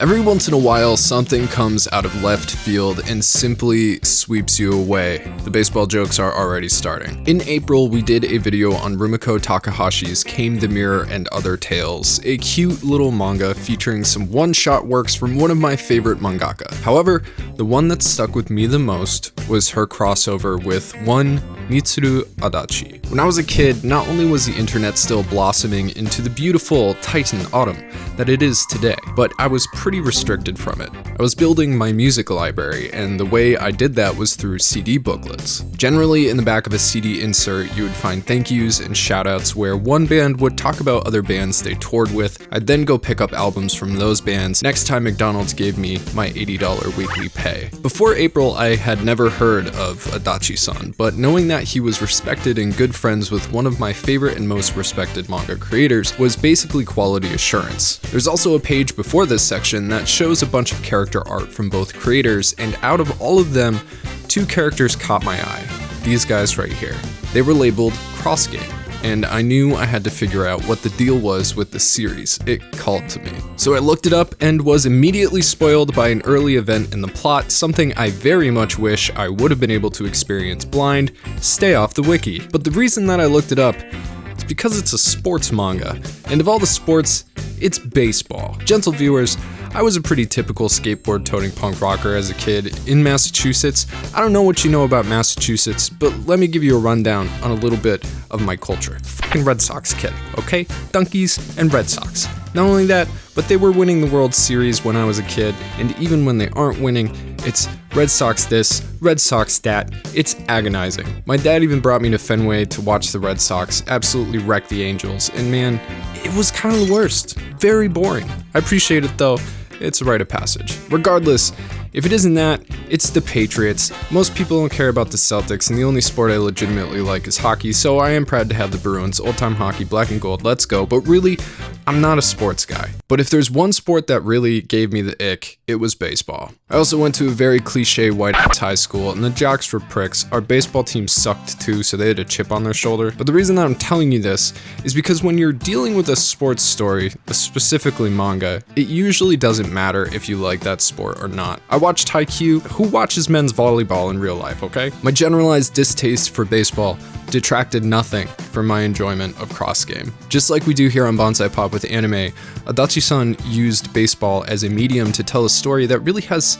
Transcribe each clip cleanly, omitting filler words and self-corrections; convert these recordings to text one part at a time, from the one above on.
Every once in a while, something comes out of left field and simply sweeps you away. The baseball jokes are already starting. In April, we did a video on Rumiko Takahashi's Came the Mirror and Other Tales, a cute little manga featuring some one-shot works from one of my favorite mangaka. However, the one that stuck with me the most was her crossover with one Mitsuru Adachi. When I was a kid, not only was the internet still blossoming into the beautiful Titan autumn that it is today, but I was pretty restricted from it. I was building my music library, and the way I did that was through CD booklets. Generally, in the back of a CD insert, you would find thank yous and shoutouts where one band would talk about other bands they toured with. I'd then go pick up albums from those bands next time McDonald's gave me my $80 weekly pay. Before April, I had never heard of Adachi-san, but knowing that he was respected and good friends with one of my favorite and most respected manga creators was basically quality assurance. There's also a page before this section that shows a bunch of character art from both creators, and out of all of them, two characters caught my eye. These guys right here. They were labeled Cross Game, and I knew I had to figure out what the deal was with the series. It called to me. So I looked it up and was immediately spoiled by an early event in the plot, something I very much wish I would have been able to experience blind. Stay off the wiki. But the reason that I looked it up is because it's a sports manga, and of all the sports, it's baseball. Gentle viewers, I was a pretty typical skateboard-toting punk rocker as a kid in Massachusetts. I don't know what you know about Massachusetts, but let me give you a rundown on a little bit of my culture. Fucking Red Sox kid, okay? Donkeys and Red Sox. Not only that, but they were winning the World Series when I was a kid, and even when they aren't winning, it's Red Sox this, Red Sox that. It's agonizing. My dad even brought me to Fenway to watch the Red Sox absolutely wreck the Angels, and man, it was kind of the worst. Very boring. I appreciate it though. It's a rite of passage. Regardless, if it isn't that, it's the Patriots. Most people don't care about the Celtics, and the only sport I legitimately like is hockey, so I am proud to have the Bruins, old-time hockey, black and gold, let's go. But really, I'm not a sports guy. But if there's one sport that really gave me the ick, it was baseball. I also went to a very cliche white high school, and the jocks were pricks. Our baseball team sucked too, so they had a chip on their shoulder. But the reason that I'm telling you this is because when you're dealing with a sports story, specifically manga, it usually doesn't matter if you like that sport or not. I watched Haikyuu. Who watches men's volleyball in real life, okay? My generalized distaste for baseball detracted nothing from my enjoyment of Cross Game. Just like we do here on Bonsai Pop with anime, Adachi-san used baseball as a medium to tell a story that really has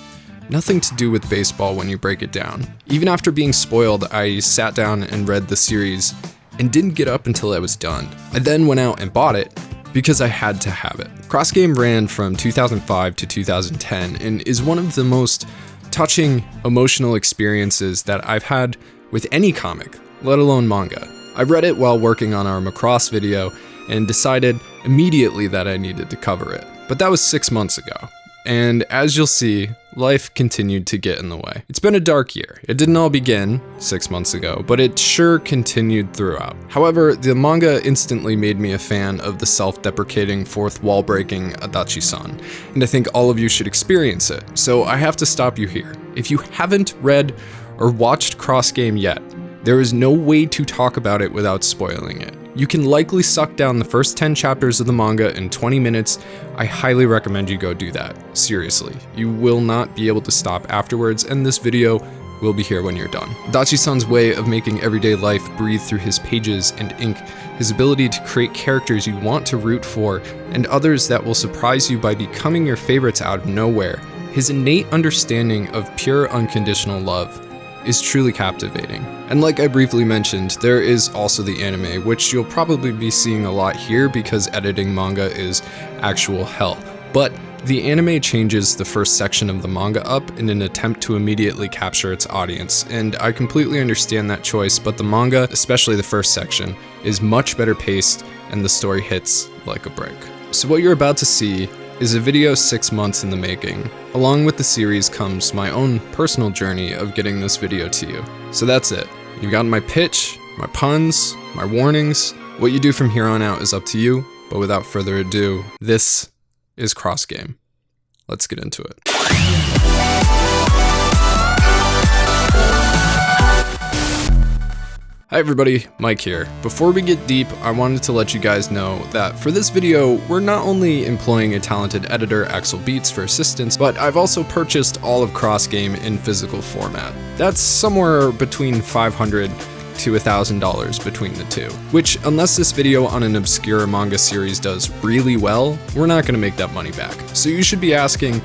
nothing to do with baseball when you break it down. Even after being spoiled, I sat down and read the series and didn't get up until I was done. I then went out and bought it because I had to have it. Cross Game ran from 2005 to 2010 and is one of the most touching emotional experiences that I've had with any comic, let alone manga. I read it while working on our Macross video and decided immediately that I needed to cover it. But that was 6 months ago. And as you'll see, life continued to get in the way. It's been a dark year. It didn't all begin 6 months ago, but it sure continued throughout. However, the manga instantly made me a fan of the self-deprecating, fourth wall-breaking Adachi-san, and I think all of you should experience it. So I have to stop you here. If you haven't read or watched Cross Game yet, there is no way to talk about it without spoiling it. You can likely suck down the first 10 chapters of the manga in 20 minutes. I highly recommend you go do that. Seriously, you will not be able to stop afterwards, and this video will be here when you're done. Adachi-san's way of making everyday life breathe through his pages and ink, his ability to create characters you want to root for, and others that will surprise you by becoming your favorites out of nowhere, his innate understanding of pure unconditional love is truly captivating. And like I briefly mentioned, there is also the anime, which you'll probably be seeing a lot here because editing manga is actual hell. But the anime changes the first section of the manga up in an attempt to immediately capture its audience, and I completely understand that choice, but the manga, especially the first section, is much better paced and the story hits like a brick. So what you're about to see is a video 6 months in the making. Along with the series comes my own personal journey of getting this video to you. So that's it. You've gotten my pitch, my puns, my warnings. What you do from here on out is up to you, but without further ado, this is Cross Game. Let's get into it. Hi everybody, Mike here. Before we get deep, I wanted to let you guys know that for this video, we're not only employing a talented editor, Axel Beats, for assistance, but I've also purchased all of CrossGame in physical format. That's somewhere between $500 to $1,000 between the two, which, unless this video on an obscure manga series does really well, we're not going to make that money back. So you should be asking,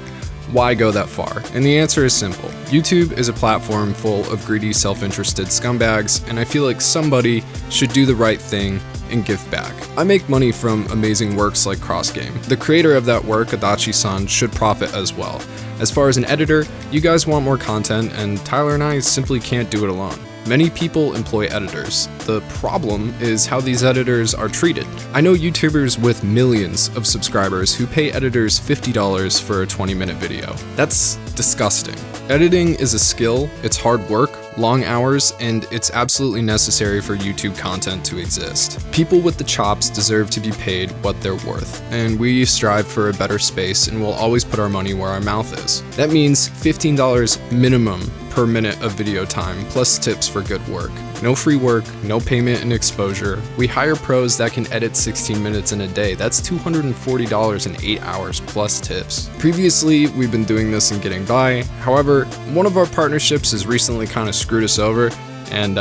why go that far? And the answer is simple. YouTube is a platform full of greedy, self-interested scumbags, and I feel like somebody should do the right thing and give back. I make money from amazing works like CrossGame. The creator of that work, Adachi-san, should profit as well. As far as an editor, you guys want more content, and Tyler and I simply can't do it alone. Many people employ editors. The problem is how these editors are treated. I know YouTubers with millions of subscribers who pay editors $50 for a 20-minute video. That's disgusting. Editing is a skill, it's hard work, long hours, and it's absolutely necessary for YouTube content to exist. People with the chops deserve to be paid what they're worth, and we strive for a better space and will always put our money where our mouth is. That means $15 minimum per minute of video time, plus tips for good work. No free work, no payment and exposure. We hire pros that can edit 16 minutes in a day. That's $240 in 8 hours plus tips. Previously, we've been doing this and getting by. However, one of our partnerships has recently kind of screwed us over, and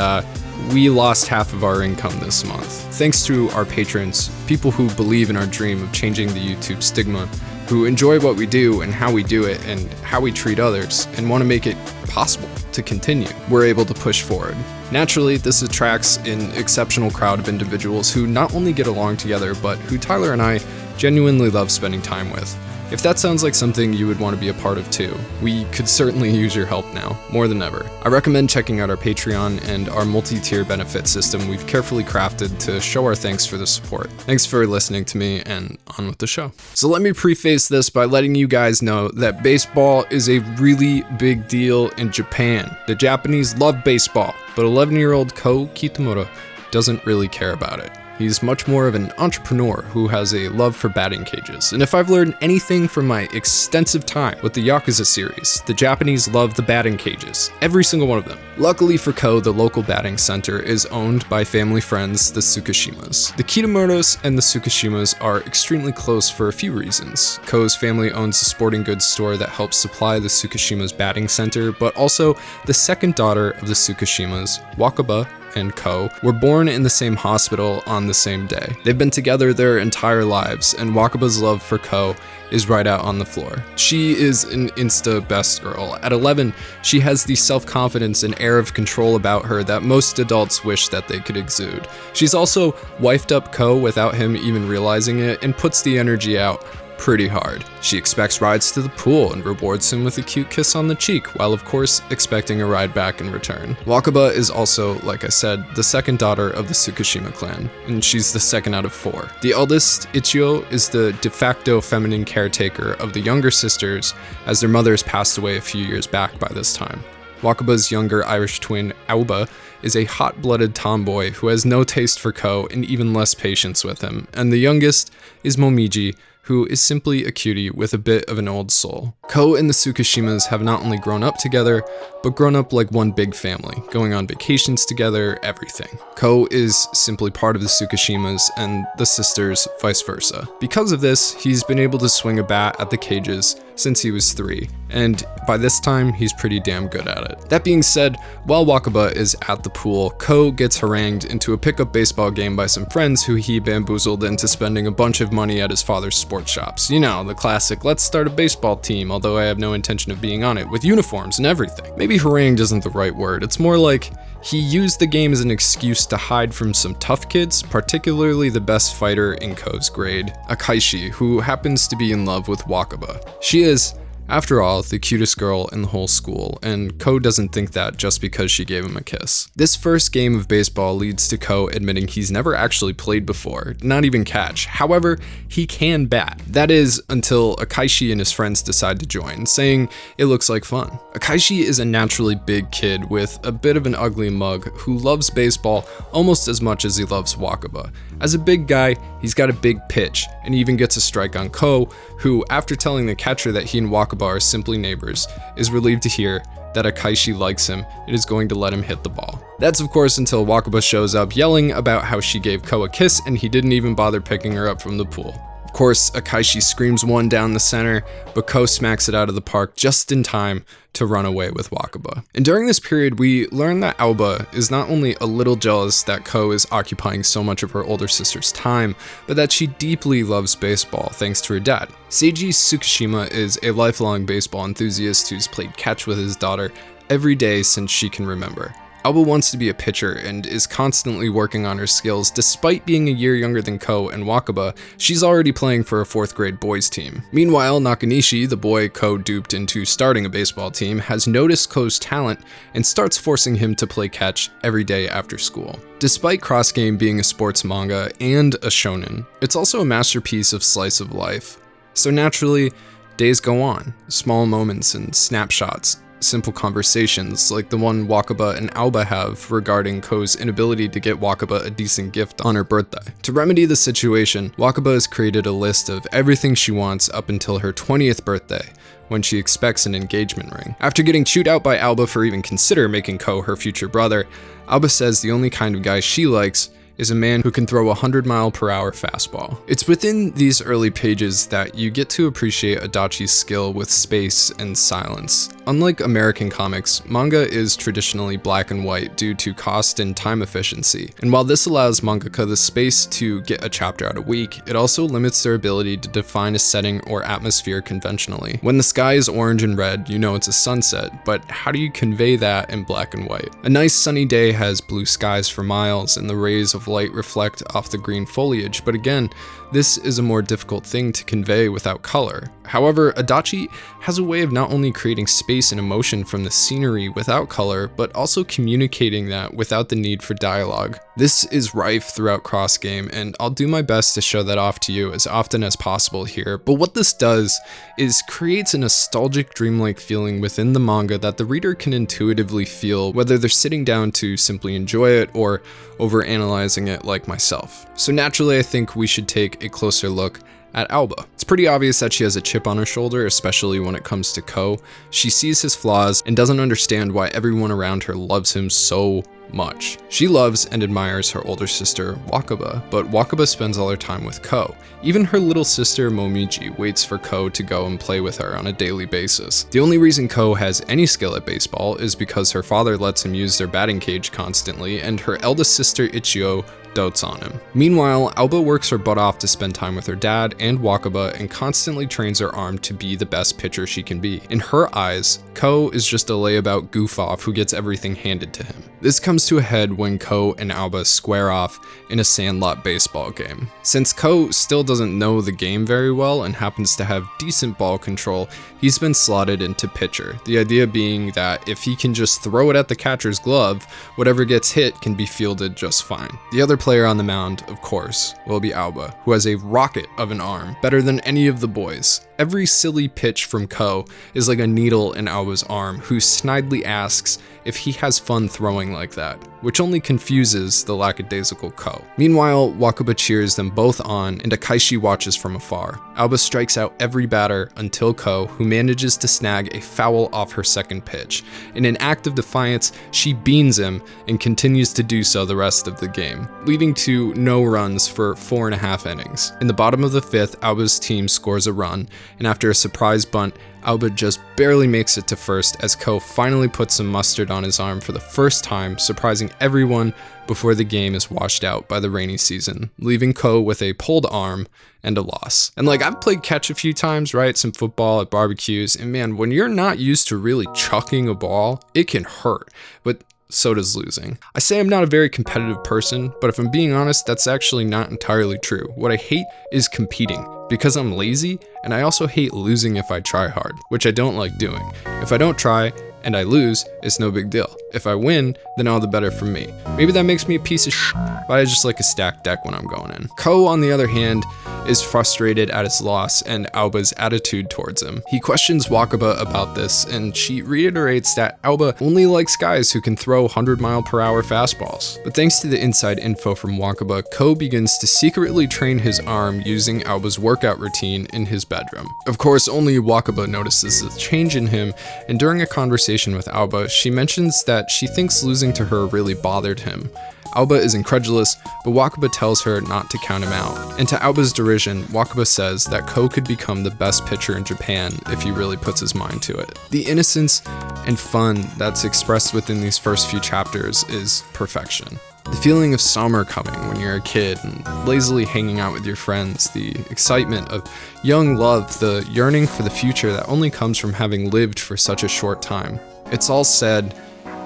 we lost half of our income this month. Thanks to our patrons, people who believe in our dream of changing the YouTube stigma, who enjoy what we do and how we do it and how we treat others, and want to make it possible to continue, we're able to push forward. Naturally, this attracts an exceptional crowd of individuals who not only get along together, but who Tyler and I genuinely love spending time with. If that sounds like something you would want to be a part of too, we could certainly use your help now, more than ever. I recommend checking out our Patreon and our multi-tier benefit system we've carefully crafted to show our thanks for the support. Thanks for listening to me, and on with the show. So let me preface this by letting you guys know that baseball is a really big deal in Japan. The Japanese love baseball, but 11-year-old Ko Kitamura doesn't really care about it. He's much more of an entrepreneur who has a love for batting cages. And if I've learned anything from my extensive time with the Yakuza series, the Japanese love the batting cages. Every single one of them. Luckily for Ko, the local batting center is owned by family friends, the Tsukishimas. The Kitamuras and the Tsukishimas are extremely close for a few reasons. Ko's family owns a sporting goods store that helps supply the Tsukishimas' batting center, but also the second daughter of the Tsukishimas, Wakaba, and Ko, were born in the same hospital on the same day. They've been together their entire lives, and Wakaba's love for Ko is right out on the floor. She is an insta best girl. At 11, she has the self-confidence and air of control about her that most adults wish that they could exude. She's also wifed up Ko without him even realizing it, and puts the energy out pretty hard. She expects rides to the pool and rewards him with a cute kiss on the cheek, while of course expecting a ride back in return. Wakaba is also, like I said, the second daughter of the Tsukishima clan, and she's the second out of 4. The eldest, Ichio, is the de facto feminine caretaker of the younger sisters, as their mothers passed away a few years back by this time. Wakaba's younger Irish twin, Aoba, is a hot-blooded tomboy who has no taste for Ko and even less patience with him, and the youngest is Momiji, who is simply a cutie with a bit of an old soul. Ko and the Tsukishimas have not only grown up together, but grown up like one big family, going on vacations together, everything. Ko is simply part of the Tsukishimas, and the sisters vice versa. Because of this, he's been able to swing a bat at the cages since he was 3, and by this time, he's pretty damn good at it. That being said, while Wakaba is at the pool, Ko gets harangued into a pickup baseball game by some friends who he bamboozled into spending a bunch of money at his father's sports shops. You know, the classic, let's start a baseball team, although I have no intention of being on it, with uniforms and everything. Maybe harangued isn't the right word, it's more like he used the game as an excuse to hide from some tough kids, particularly the best fighter in Ko's grade, Akaishi, who happens to be in love with Wakaba. She is, after all, the cutest girl in the whole school, and Ko doesn't think that just because she gave him a kiss. This first game of baseball leads to Ko admitting he's never actually played before, not even catch. However, he can bat. That is, until Akaishi and his friends decide to join, saying it looks like fun. Akaishi is a naturally big kid with a bit of an ugly mug who loves baseball almost as much as he loves Wakaba. As a big guy, he's got a big pitch, and even gets a strike on Ko, who, after telling the catcher that he and Wakaba are simply neighbors, is relieved to hear that Akaishi likes him and is going to let him hit the ball. That's of course until Wakaba shows up yelling about how she gave Ko a kiss and he didn't even bother picking her up from the pool. Of course, Akaishi screams one down the center, but Ko smacks it out of the park just in time to run away with Wakaba. And during this period, we learn that Aoba is not only a little jealous that Ko is occupying so much of her older sister's time, but that she deeply loves baseball thanks to her dad. Seiji Tsukishima is a lifelong baseball enthusiast who's played catch with his daughter every day since she can remember. Aoba wants to be a pitcher and is constantly working on her skills. Despite being a year younger than Ko and Wakaba, she's already playing for a 4th grade boys team. Meanwhile, Nakanishi, the boy Ko duped into starting a baseball team, has noticed Ko's talent and starts forcing him to play catch every day after school. Despite Cross Game being a sports manga and a shonen, it's also a masterpiece of slice of life. So naturally, days go on, small moments and snapshots, simple conversations like the one Wakaba and Aoba have regarding Ko's inability to get Wakaba a decent gift on her birthday. To remedy the situation, Wakaba has created a list of everything she wants up until her 20th birthday, when she expects an engagement ring. After getting chewed out by Aoba for even consider making Ko her future brother, Aoba says the only kind of guy she likes is a man who can throw a 100-mile-per-hour fastball. It's within these early pages that you get to appreciate Adachi's skill with space and silence. Unlike American comics, manga is traditionally black and white due to cost and time efficiency. And while this allows mangaka the space to get a chapter out a week, it also limits their ability to define a setting or atmosphere conventionally. When the sky is orange and red, you know it's a sunset, but how do you convey that in black and white? A nice sunny day has blue skies for miles, and the rays of light reflect off the green foliage, but again, this is a more difficult thing to convey without color. However, Adachi has a way of not only creating space and emotion from the scenery without color, but also communicating that without the need for dialogue. This is rife throughout Cross Game, and I'll do my best to show that off to you as often as possible here, but what this does is creates a nostalgic dreamlike feeling within the manga that the reader can intuitively feel, whether they're sitting down to simply enjoy it or overanalyzing it like myself. So naturally, I think we should take a closer look at Aoba. It's pretty obvious that she has a chip on her shoulder, especially when it comes to Ko. She sees his flaws and doesn't understand why everyone around her loves him so much. She loves and admires her older sister Wakaba, but Wakaba spends all her time with Ko. Even her little sister Momiji waits for Ko to go and play with her on a daily basis. The only reason Ko has any skill at baseball is because her father lets him use their batting cage constantly, and her eldest sister Ichio dotes on him. Meanwhile, Aoba works her butt off to spend time with her dad and Wakaba and constantly trains her arm to be the best pitcher she can be. In her eyes, Ko is just a layabout goof-off who gets everything handed to him. This comes to a head when Ko and Aoba square off in a sandlot baseball game. Since Ko still doesn't know the game very well and happens to have decent ball control, he's been slotted into pitcher, the idea being that if he can just throw it at the catcher's glove, whatever gets hit can be fielded just fine. The other player on the mound, of course, will be Aoba, who has a rocket of an arm, better than any of the boys. Every silly pitch from Ko is like a needle in Aoba's arm, who snidely asks if he has fun throwing like that, which only confuses the lackadaisical Ko. Meanwhile, Wakaba cheers them both on, and Akaishi watches from afar. Aoba strikes out every batter until Ko, who manages to snag a foul off her second pitch. In an act of defiance, she beans him and continues to do so the rest of the game, leading to no runs for 4.5 innings. In the bottom of the 5th, Aoba's team scores a run, and after a surprise bunt, Aoba just barely makes it to first as Ko finally puts some mustard on his arm for the first time, surprising everyone before the game is washed out by the rainy season, leaving Ko with a pulled arm and a loss. And I've played catch a few times, right? Some football at barbecues, and man, when you're not used to really chucking a ball, it can hurt. But so does losing. I say I'm not a very competitive person, but if I'm being honest, that's actually not entirely true. What I hate is competing, because I'm lazy, and I also hate losing if I try hard, which I don't like doing. If I don't try, and I lose, it's no big deal. If I win, then all the better for me. Maybe that makes me a piece of shit, but I just like a stacked deck when I'm going in. Ko, on the other hand, is frustrated at his loss and Aoba's attitude towards him. He questions Wakaba about this, and she reiterates that Aoba only likes guys who can throw 100-mile-per-hour fastballs. But thanks to the inside info from Wakaba, Ko begins to secretly train his arm using Aoba's workout routine in his bedroom. Of course, only Wakaba notices the change in him, and during a conversation with Aoba, she mentions that she thinks losing to her really bothered him. Aoba is incredulous, but Wakaba tells her not to count him out. And to Aoba's derision, Wakaba says that Ko could become the best pitcher in Japan if he really puts his mind to it. The innocence and fun that's expressed within these first few chapters is perfection. The feeling of summer coming when you're a kid and lazily hanging out with your friends, the excitement of young love, the yearning for the future that only comes from having lived for such a short time. It's all said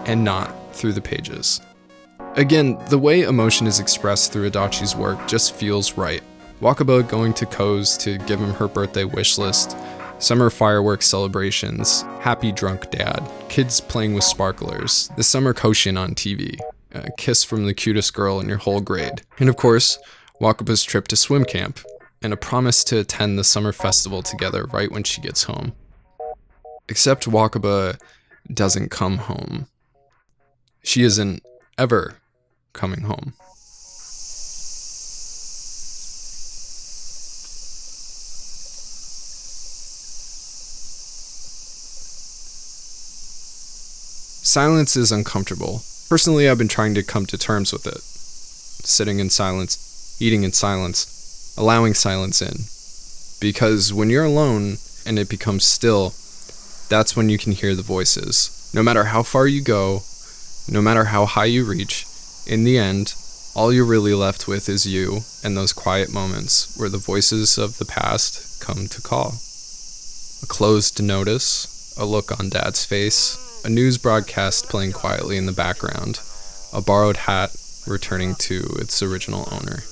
and not through the pages. Again, the way emotion is expressed through Adachi's work just feels right. Wakaba going to Ko's to give him her birthday wish list, summer fireworks celebrations, happy drunk dad, kids playing with sparklers, the summer Koshin on TV, a kiss from the cutest girl in your whole grade, and of course, Wakaba's trip to swim camp, and a promise to attend the summer festival together right when she gets home. Except Wakaba doesn't come home. She isn't ever coming home. Silence is uncomfortable. Personally, I've been trying to come to terms with it. Sitting in silence, eating in silence, allowing silence in. Because when you're alone and it becomes still, that's when you can hear the voices. No matter how far you go, no matter how high you reach, in the end, all you're really left with is you and those quiet moments where the voices of the past come to call. A closed notice, a look on Dad's face, a news broadcast playing quietly in the background, a borrowed hat returning to its original owner.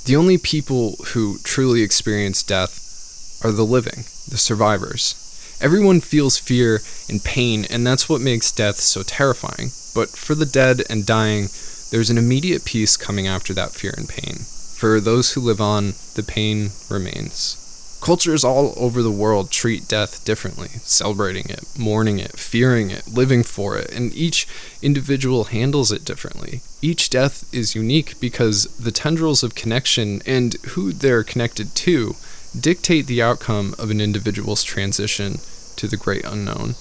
The only people who truly experience death are the living, the survivors. Everyone feels fear and pain, and that's what makes death so terrifying. But for the dead and dying, there's an immediate peace coming after that fear and pain. For those who live on, the pain remains. Cultures all over the world treat death differently, celebrating it, mourning it, fearing it, living for it, and each individual handles it differently. Each death is unique because the tendrils of connection and who they're connected to dictate the outcome of an individual's transition to the great unknown.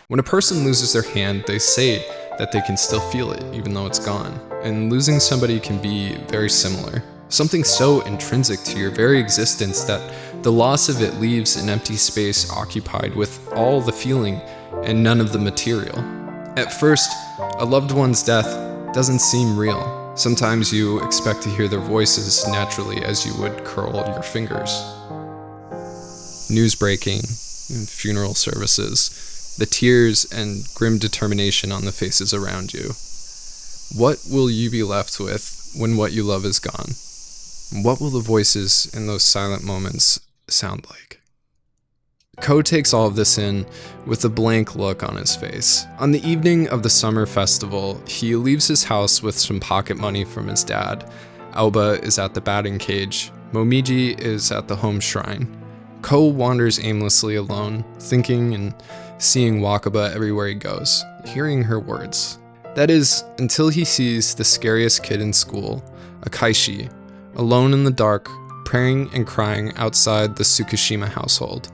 When a person loses their hand, they say that they can still feel it, even though it's gone. And losing somebody can be very similar. Something so intrinsic to your very existence that the loss of it leaves an empty space occupied with all the feeling and none of the material. At first, a loved one's death doesn't seem real. Sometimes you expect to hear their voices naturally as you would curl your fingers. News breaking, funeral services, the tears and grim determination on the faces around you. What will you be left with when what you love is gone? What will the voices in those silent moments sound like? Ko takes all of this in with a blank look on his face. On the evening of the summer festival, he leaves his house with some pocket money from his dad. Aoba is at the batting cage. Momiji is at the home shrine. Ko wanders aimlessly alone, thinking and seeing Wakaba everywhere he goes, hearing her words. That is, until he sees the scariest kid in school, Akaishi, alone in the dark, praying and crying outside the Tsukishima household.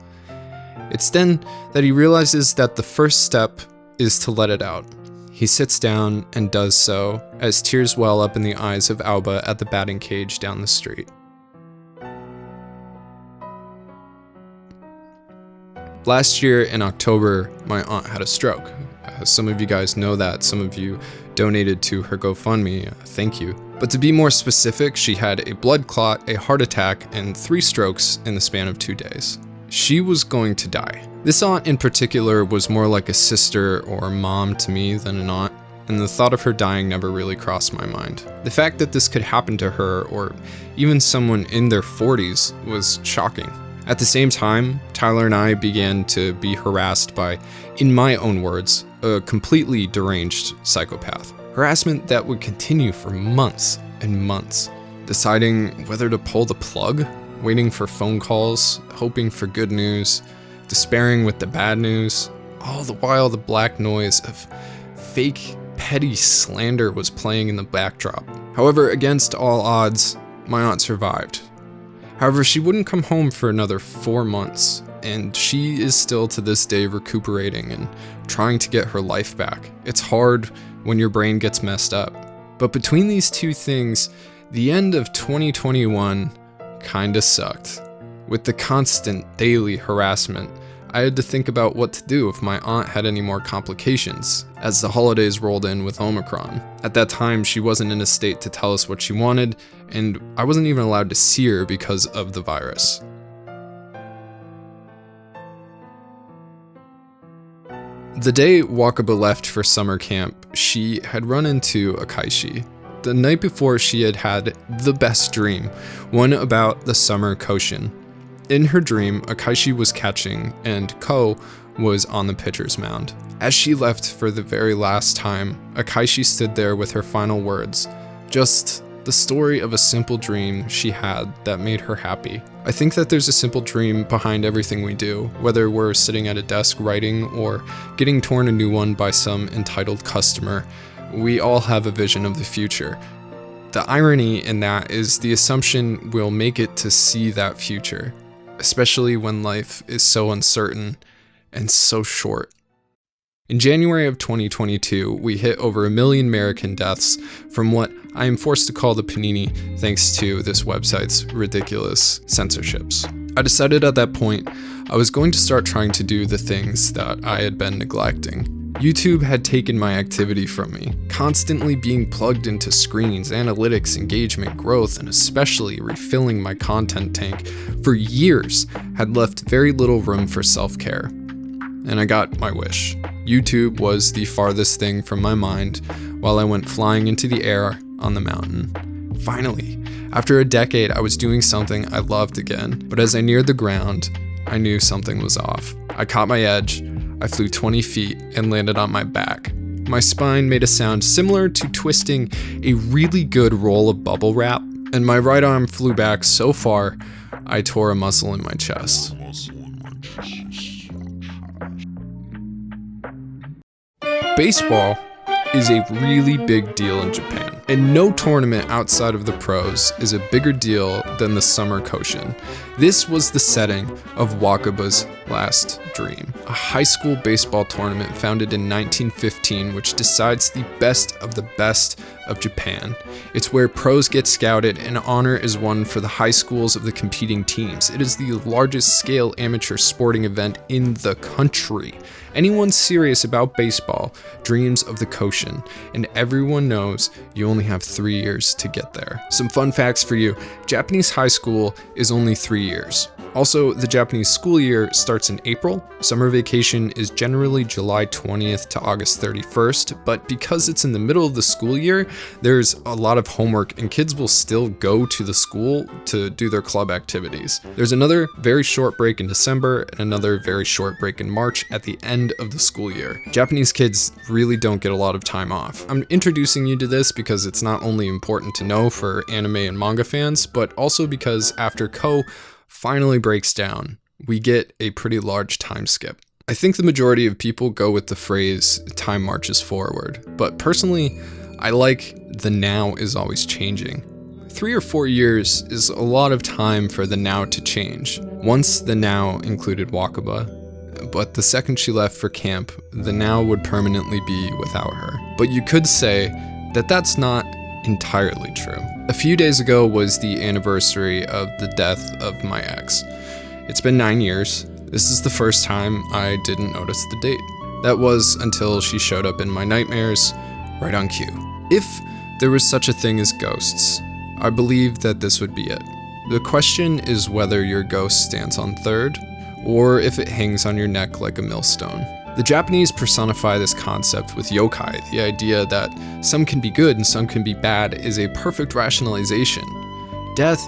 It's then that he realizes that the first step is to let it out. He sits down and does so as tears well up in the eyes of Aoba at the batting cage down the street. Last year in October, my aunt had a stroke. Some of you guys know that, some of you donated to her GoFundMe, thank you. But to be more specific, she had a blood clot, a heart attack, and 3 strokes in the span of 2 days. She was going to die. This aunt in particular was more like a sister or mom to me than an aunt, and the thought of her dying never really crossed my mind. The fact that this could happen to her, or even someone in their 40s, was shocking. At the same time, Tyler and I began to be harassed by, in my own words, a completely deranged psychopath. Harassment that would continue for months and months, deciding whether to pull the plug, waiting for phone calls, hoping for good news, despairing with the bad news, all the while the black noise of fake, petty slander was playing in the backdrop. However, against all odds, my aunt survived. However, she wouldn't come home for another 4 months, and she is still to this day recuperating and trying to get her life back. It's hard when your brain gets messed up. But between these two things, the end of 2021 kinda sucked. With the constant daily harassment, I had to think about what to do if my aunt had any more complications, as the holidays rolled in with Omicron. At that time, she wasn't in a state to tell us what she wanted, and I wasn't even allowed to see her because of the virus. The day Wakaba left for summer camp, she had run into Akaishi. The night before, she had had the best dream, one about the summer Koshin. In her dream, Akaishi was catching, and Ko was on the pitcher's mound. As she left for the very last time, Akaishi stood there with her final words, just the story of a simple dream she had that made her happy. I think that there's a simple dream behind everything we do, whether we're sitting at a desk writing or getting torn a new one by some entitled customer. We all have a vision of the future. The irony in that is the assumption we'll make it to see that future, especially when life is so uncertain and so short. In January of 2022, we hit over 1 million American deaths from what I am forced to call the panini thanks to this website's ridiculous censorships. I decided at that point I was going to start trying to do the things that I had been neglecting. YouTube had taken my activity from me, constantly being plugged into screens, analytics, engagement, growth, and especially refilling my content tank for years had left very little room for self-care. And I got my wish. YouTube was the farthest thing from my mind while I went flying into the air on the mountain. Finally, after a decade, I was doing something I loved again, but as I neared the ground, I knew something was off. I caught my edge, I flew 20 feet and landed on my back. My spine made a sound similar to twisting a really good roll of bubble wrap, and my right arm flew back so far, I tore a muscle in my chest. Baseball is a really big deal in Japan, and no tournament outside of the pros is a bigger deal than the Summer Koshin. This was the setting of Wakaba's last dream, a high school baseball tournament founded in 1915 which decides the best of Japan. It's where pros get scouted and honor is won for the high schools of the competing teams. It is the largest scale amateur sporting event in the country. Anyone serious about baseball dreams of the Koshin, and everyone knows you only have 3 years to get there. Some fun facts for you: Japanese high school is only 3 years. Also, the Japanese school year starts in April. Summer vacation is generally July 20th to August 31st, but because it's in the middle of the school year, there's a lot of homework and kids will still go to the school to do their club activities. There's another very short break in December and another very short break in March at the end of the school year. Japanese kids really don't get a lot of time off. I'm introducing you to this because it's not only important to know for anime and manga fans, but also because after Ko finally breaks down, we get a pretty large time skip. I think the majority of people go with the phrase time marches forward, but personally, I like the now is always changing. 3 or 4 years is a lot of time for the now to change. Once the now included Wakaba, but the second she left for camp, the now would permanently be without her. But you could say that that's not entirely true. A few days ago was the anniversary of the death of my ex. It's been 9 years. This is the first time I didn't notice the date. That was until she showed up in my nightmares, right on cue. If there was such a thing as ghosts, I believe that this would be it. The question is whether your ghost stands on third, or if it hangs on your neck like a millstone. The Japanese personify this concept with yokai. The idea that some can be good and some can be bad is a perfect rationalization. Death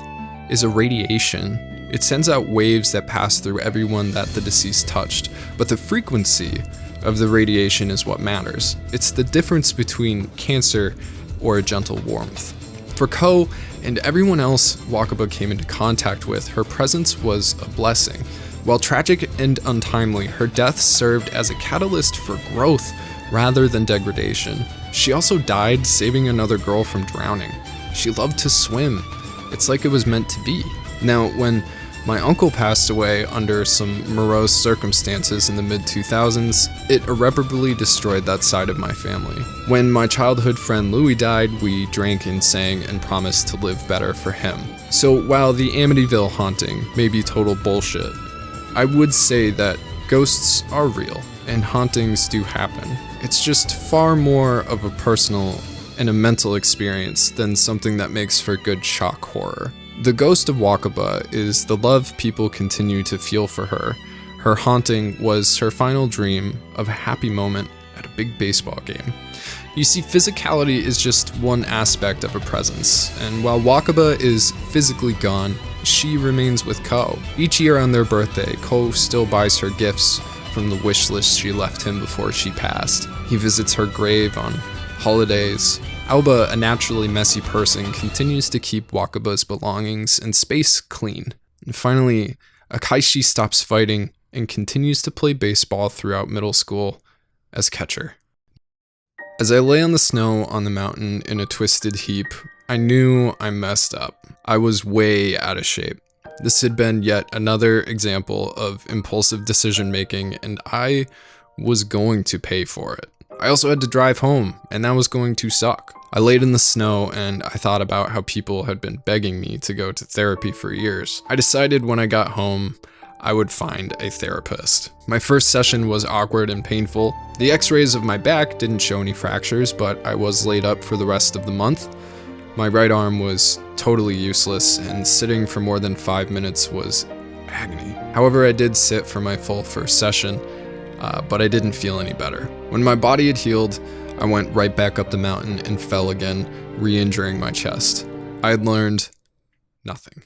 is a radiation. It sends out waves that pass through everyone that the deceased touched, but the frequency of the radiation is what matters. It's the difference between cancer or a gentle warmth. For Ko and everyone else Wakaba came into contact with, her presence was a blessing. While tragic and untimely, her death served as a catalyst for growth rather than degradation. She also died saving another girl from drowning. She loved to swim. It's like it was meant to be. Now, when my uncle passed away under some morose circumstances in the mid-2000s, it irreparably destroyed that side of my family. When my childhood friend Louis died, we drank and sang and promised to live better for him. So while the Amityville haunting may be total bullshit, I would say that ghosts are real and hauntings do happen. It's just far more of a personal and a mental experience than something that makes for good shock horror. The ghost of Wakaba is the love people continue to feel for her. Her haunting was her final dream of a happy moment at a big baseball game. You see, physicality is just one aspect of a presence, and while Wakaba is physically gone, she remains with Ko. Each year on their birthday, Ko still buys her gifts from the wish list she left him before she passed. He visits her grave on holidays. Aoba, a naturally messy person, continues to keep Wakaba's belongings and space clean. And finally, Akaishi stops fighting and continues to play baseball throughout middle school as catcher. As I lay on the snow on the mountain in a twisted heap, I knew I messed up. I was way out of shape. This had been yet another example of impulsive decision making, and I was going to pay for it. I also had to drive home, and that was going to suck. I laid in the snow and I thought about how people had been begging me to go to therapy for years. I decided when I got home, I would find a therapist. My first session was awkward and painful. The x-rays of my back didn't show any fractures, but I was laid up for the rest of the month. My right arm was totally useless, and sitting for more than 5 minutes was agony. However, I did sit for my full first session, but I didn't feel any better. When my body had healed, I went right back up the mountain and fell again, re-injuring my chest. I had learned nothing.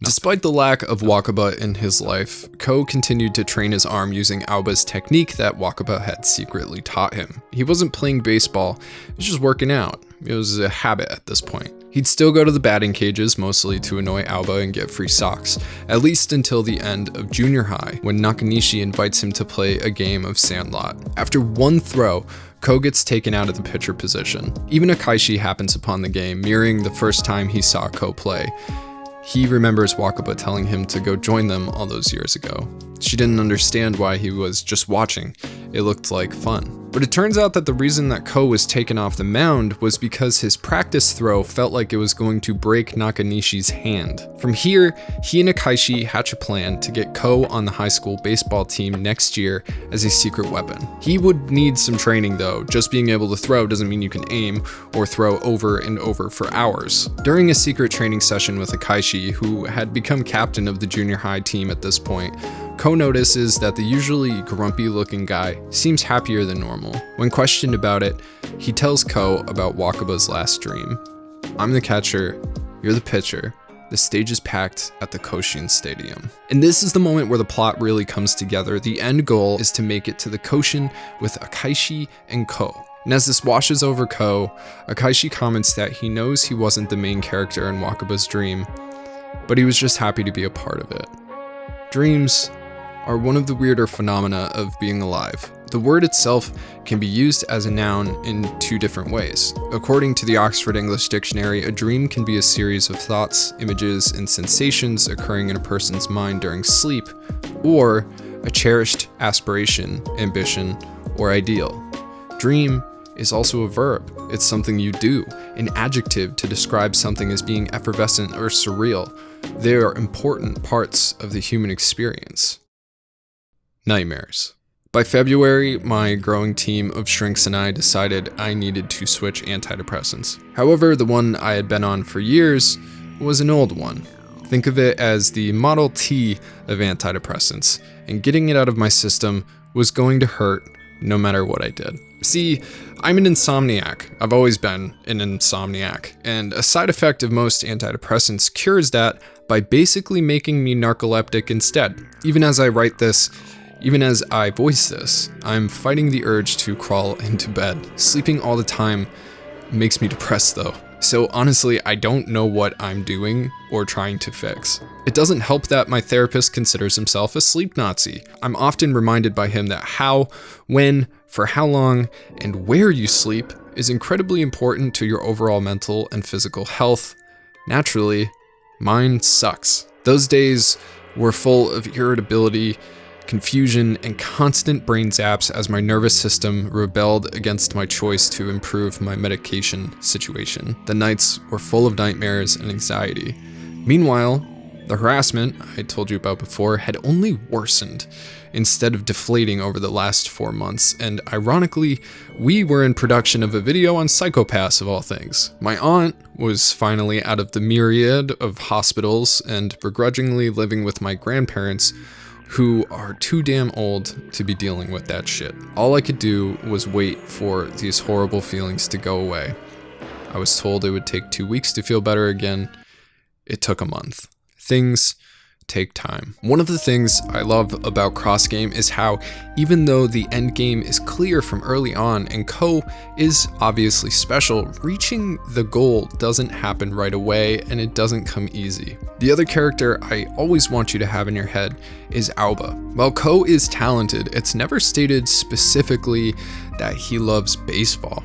Despite the lack of Wakaba in his life, Ko continued to train his arm using Aoba's technique that Wakaba had secretly taught him. He wasn't playing baseball, he was just working out. It was a habit at this point. He'd still go to the batting cages, mostly to annoy Aoba and get free socks, at least until the end of junior high, when Nakanishi invites him to play a game of Sandlot. After one throw, Ko gets taken out of the pitcher position. Even Akaishi happens upon the game, mirroring the first time he saw Ko play. He remembers Wakaba telling him to go join them all those years ago. She didn't understand why he was just watching. It looked like fun. But it turns out that the reason that Ko was taken off the mound was because his practice throw felt like it was going to break Nakanishi's hand. From here, he and Akaishi hatch a plan to get Ko on the high school baseball team next year as a secret weapon. He would need some training though. Just being able to throw doesn't mean you can aim or throw over and over for hours. During a secret training session with Akaishi, who had become captain of the junior high team at this point, Ko notices that the usually grumpy-looking guy seems happier than normal. When questioned about it, he tells Ko about Wakaba's last dream. "I'm the catcher, you're the pitcher. The stage is packed at the Koshin Stadium." And this is the moment where the plot really comes together. The end goal is to make it to the Koshin with Akaishi and Ko. And as this washes over Ko, Akaishi comments that he knows he wasn't the main character in Wakaba's dream, but he was just happy to be a part of it. Dreams are one of the weirder phenomena of being alive. The word itself can be used as a noun in two different ways. According to the Oxford English Dictionary, a dream can be a series of thoughts, images, and sensations occurring in a person's mind during sleep, or a cherished aspiration, ambition, or ideal. Dream is also a verb. It's something you do, an adjective to describe something as being effervescent or surreal. They are important parts of the human experience. Nightmares. By February, my growing team of shrinks and I decided I needed to switch antidepressants. However, the one I had been on for years was an old one. Think of it as the Model T of antidepressants, and getting it out of my system was going to hurt no matter what I did. See, I'm an insomniac. I've always been an insomniac, and a side effect of most antidepressants cures that by basically making me narcoleptic instead. Even as I write this, Even as I voice this, I'm fighting the urge to crawl into bed. Sleeping all the time makes me depressed though. So honestly, I don't know what I'm doing or trying to fix. It doesn't help that my therapist considers himself a sleep Nazi. I'm often reminded by him that how, when, for how long, and where you sleep is incredibly important to your overall mental and physical health. Naturally, mine sucks. Those days were full of irritability, confusion, and constant brain zaps as my nervous system rebelled against my choice to improve my medication situation. The nights were full of nightmares and anxiety. Meanwhile, the harassment I told you about before had only worsened instead of deflating over the last 4 months, and ironically, we were in production of a video on psychopaths of all things. My aunt was finally out of the myriad of hospitals and begrudgingly living with my grandparents, who are too damn old to be dealing with that shit. All I could do was wait for these horrible feelings to go away. I was told it would take 2 weeks to feel better again. It took a month. Things take time. One of the things I love about Cross Game is how, even though the end game is clear from early on and Ko is obviously special, reaching the goal doesn't happen right away and it doesn't come easy. The other character I always want you to have in your head is Aoba. While Ko is talented, it's never stated specifically that he loves baseball.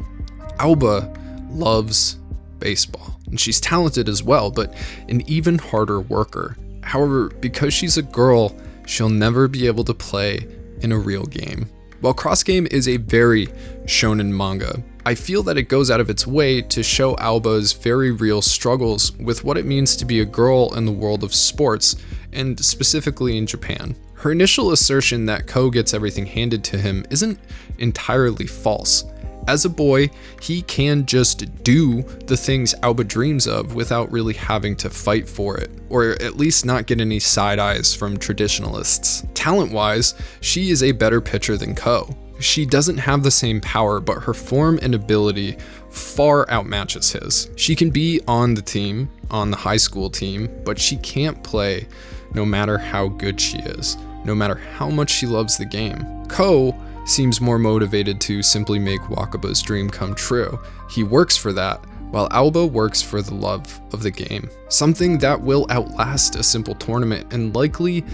Aoba loves baseball, and she's talented as well, but an even harder worker. However, because she's a girl, she'll never be able to play in a real game. While Cross Game is a very shonen manga, I feel that it goes out of its way to show Aoba's very real struggles with what it means to be a girl in the world of sports, and specifically in Japan. Her initial assertion that Ko gets everything handed to him isn't entirely false. As a boy, he can just do the things Aoba dreams of without really having to fight for it, or at least not get any side eyes from traditionalists. Talent-wise, she is a better pitcher than Ko. She doesn't have the same power, but her form and ability far outmatches his. She can be on the team, on the high school team, but she can't play no matter how good she is, no matter how much she loves the game. Ko seems more motivated to simply make Wakaba's dream come true. He works for that, while Aoba works for the love of the game. Something that will outlast a simple tournament and likely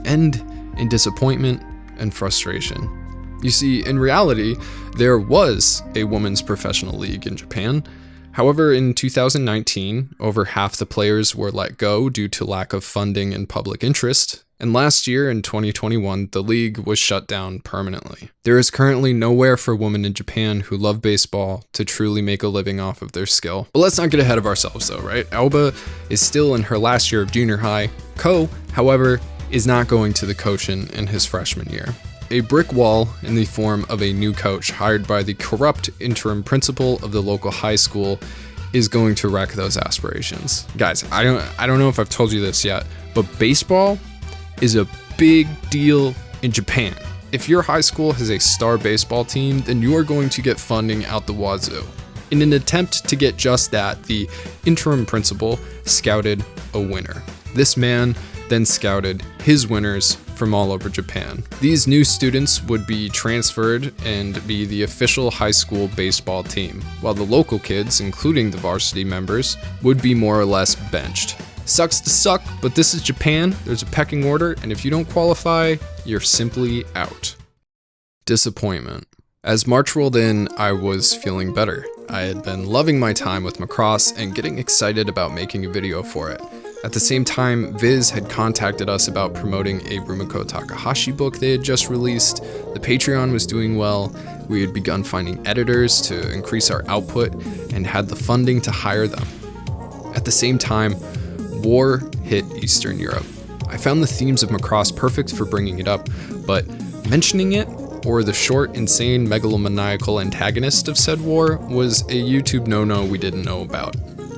end in disappointment and frustration. You see, in reality, there was a women's professional league in Japan. However, in 2019, over half the players were let go due to lack of funding and public interest. And last year, in 2021, the league was shut down permanently. There is currently nowhere for women in Japan who love baseball to truly make a living off of their skill. But let's not get ahead of ourselves though, right? Aoba is still in her last year of junior high. Ko, however, is not going to the Koshin in his freshman year. A brick wall in the form of a new coach hired by the corrupt interim principal of the local high school is going to wreck those aspirations. Guys, I don't know if I've told you this yet, but baseball is a big deal in Japan. If your high school has a star baseball team, then you are going to get funding out the wazoo. In an attempt to get just that, the interim principal scouted a winner. This man then scouted his winners from all over Japan. These new students would be transferred and be the official high school baseball team, while the local kids, including the varsity members, would be more or less benched. Sucks to suck, but this is Japan. There's a pecking order, and if you don't qualify, you're simply out. Disappointment. As March rolled in, I was feeling better. I had been loving my time with Macross and getting excited about making a video for it. At the same time, Viz had contacted us about promoting a Rumiko Takahashi book they had just released. The Patreon was doing well. We had begun finding editors to increase our output and had the funding to hire them. At the same time, war hit Eastern Europe. I found the themes of Macross perfect for bringing it up, but mentioning it, or the short, insane, megalomaniacal antagonist of said war, was a YouTube no-no we didn't know about.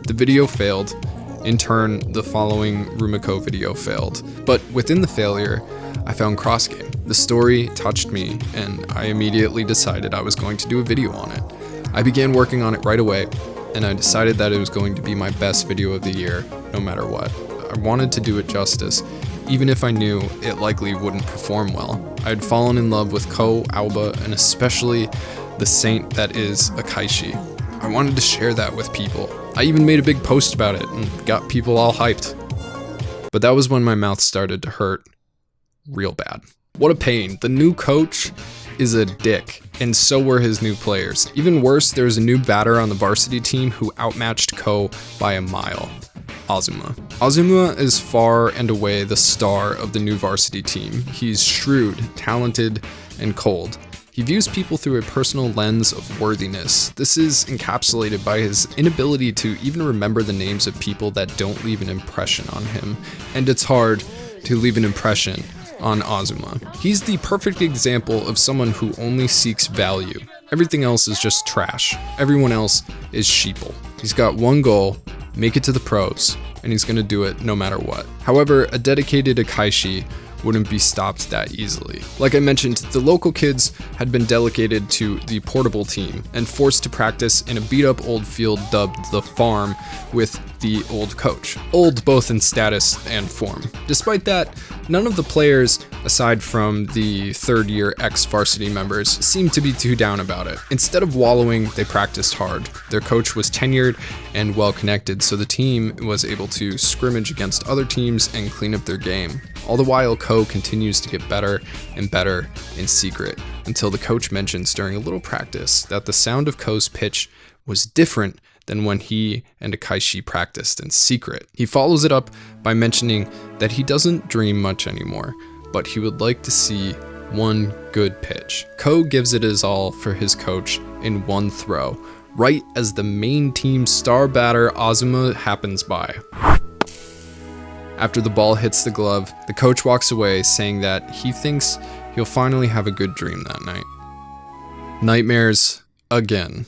The video failed. In turn, the following Rumiko video failed. But within the failure, I found Cross Game. The story touched me, and I immediately decided I was going to do a video on it. I began working on it right away, and I decided that it was going to be my best video of the year, no matter what. I wanted to do it justice, even if I knew it likely wouldn't perform well. I had fallen in love with Ko, Aoba, and especially the saint that is Akaishi. I wanted to share that with people. I even made a big post about it and got people all hyped. But that was when my mouth started to hurt real bad. What a pain. The new coach is a dick, and so were his new players. Even worse, there's a new batter on the varsity team who outmatched Ko by a mile. Azuma. Azuma is far and away the star of the new varsity team. He's shrewd, talented, and cold. He views people through a personal lens of worthiness. This is encapsulated by his inability to even remember the names of people that don't leave an impression on him. And it's hard to leave an impression on Azuma. He's the perfect example of someone who only seeks value. Everything else is just trash. Everyone else is sheeple. He's got one goal: make it to the pros, and he's gonna do it no matter what. However, a dedicated Akaishi wouldn't be stopped that easily. Like I mentioned, the local kids had been delegated to the portable team and forced to practice in a beat-up old field dubbed the Farm with the old coach. Old both in status and form. Despite that, none of the players, aside from the third-year ex-varsity members, seemed to be too down about it. Instead of wallowing, they practiced hard. Their coach was tenured and well-connected, so the team was able to scrimmage against other teams and clean up their game. All the while, Ko continues to get better and better in secret, until the coach mentions during a little practice that the sound of Ko's pitch was different than when he and Akaishi practiced in secret. He follows it up by mentioning that he doesn't dream much anymore, but he would like to see one good pitch. Ko gives it his all for his coach in one throw, right as the main team star batter Azuma happens by. After the ball hits the glove, the coach walks away saying that he thinks he'll finally have a good dream that night. Nightmares again.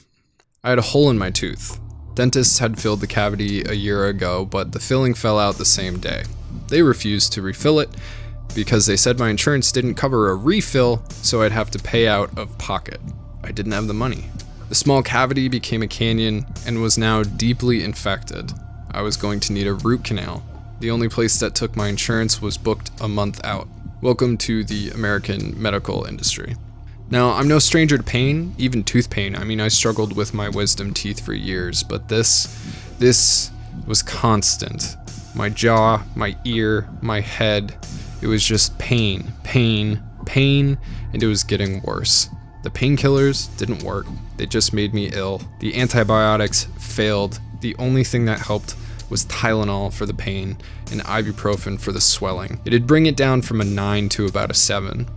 I had a hole in my tooth. Dentists had filled the cavity a year ago, but the filling fell out the same day. They refused to refill it because they said my insurance didn't cover a refill, so I'd have to pay out of pocket. I didn't have the money. The small cavity became a canyon and was now deeply infected. I was going to need a root canal. The only place that took my insurance was booked a month out. Welcome to the American medical industry. Now, I'm no stranger to pain, even tooth pain. I mean, I struggled with my wisdom teeth for years, but this was constant. My jaw, my ear, my head, it was just pain, pain, pain, and it was getting worse. The painkillers didn't work. They just made me ill. The antibiotics failed. The only thing that helped was Tylenol for the pain and ibuprofen for the swelling. It'd bring it down from a 9 to about a 7.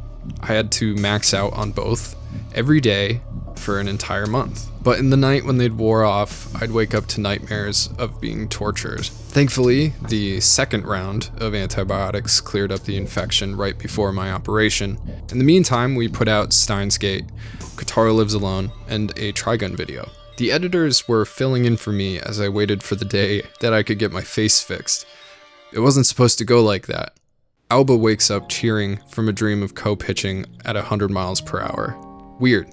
I had to max out on both every day for an entire month. But in the night when they'd wore off, I'd wake up to nightmares of being tortured. Thankfully, the second round of antibiotics cleared up the infection right before my operation. In the meantime, we put out Steins Gate, Katara Lives Alone, and a Trigun video. The editors were filling in for me as I waited for the day that I could get my face fixed. It wasn't supposed to go like that. Alba wakes up cheering from a dream of Ko pitching at 100 miles per hour. Weird.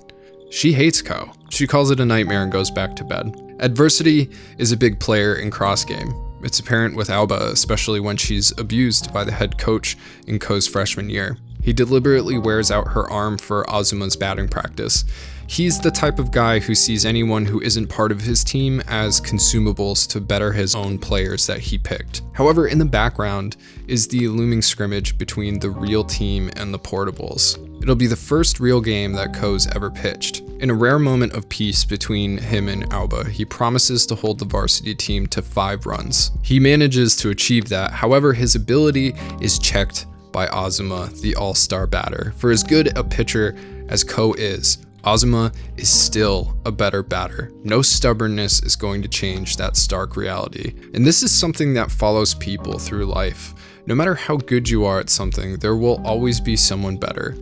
She hates Ko. She calls it a nightmare and goes back to bed. Adversity is a big player in cross game. It's apparent with Alba, especially when she's abused by the head coach in Ko's freshman year. He deliberately wears out her arm for Azuma's batting practice. He's the type of guy who sees anyone who isn't part of his team as consumables to better his own players that he picked. However, in the background is the looming scrimmage between the real team and the portables. It'll be the first real game that Ko's ever pitched. In a rare moment of peace between him and Alba, he promises to hold the varsity team to 5 runs. He manages to achieve that, however, his ability is checked by Azuma, the all-star batter. For as good a pitcher as Ko is, Azuma is still a better batter. No stubbornness is going to change that stark reality. And this is something that follows people through life. No matter how good you are at something, there will always be someone better.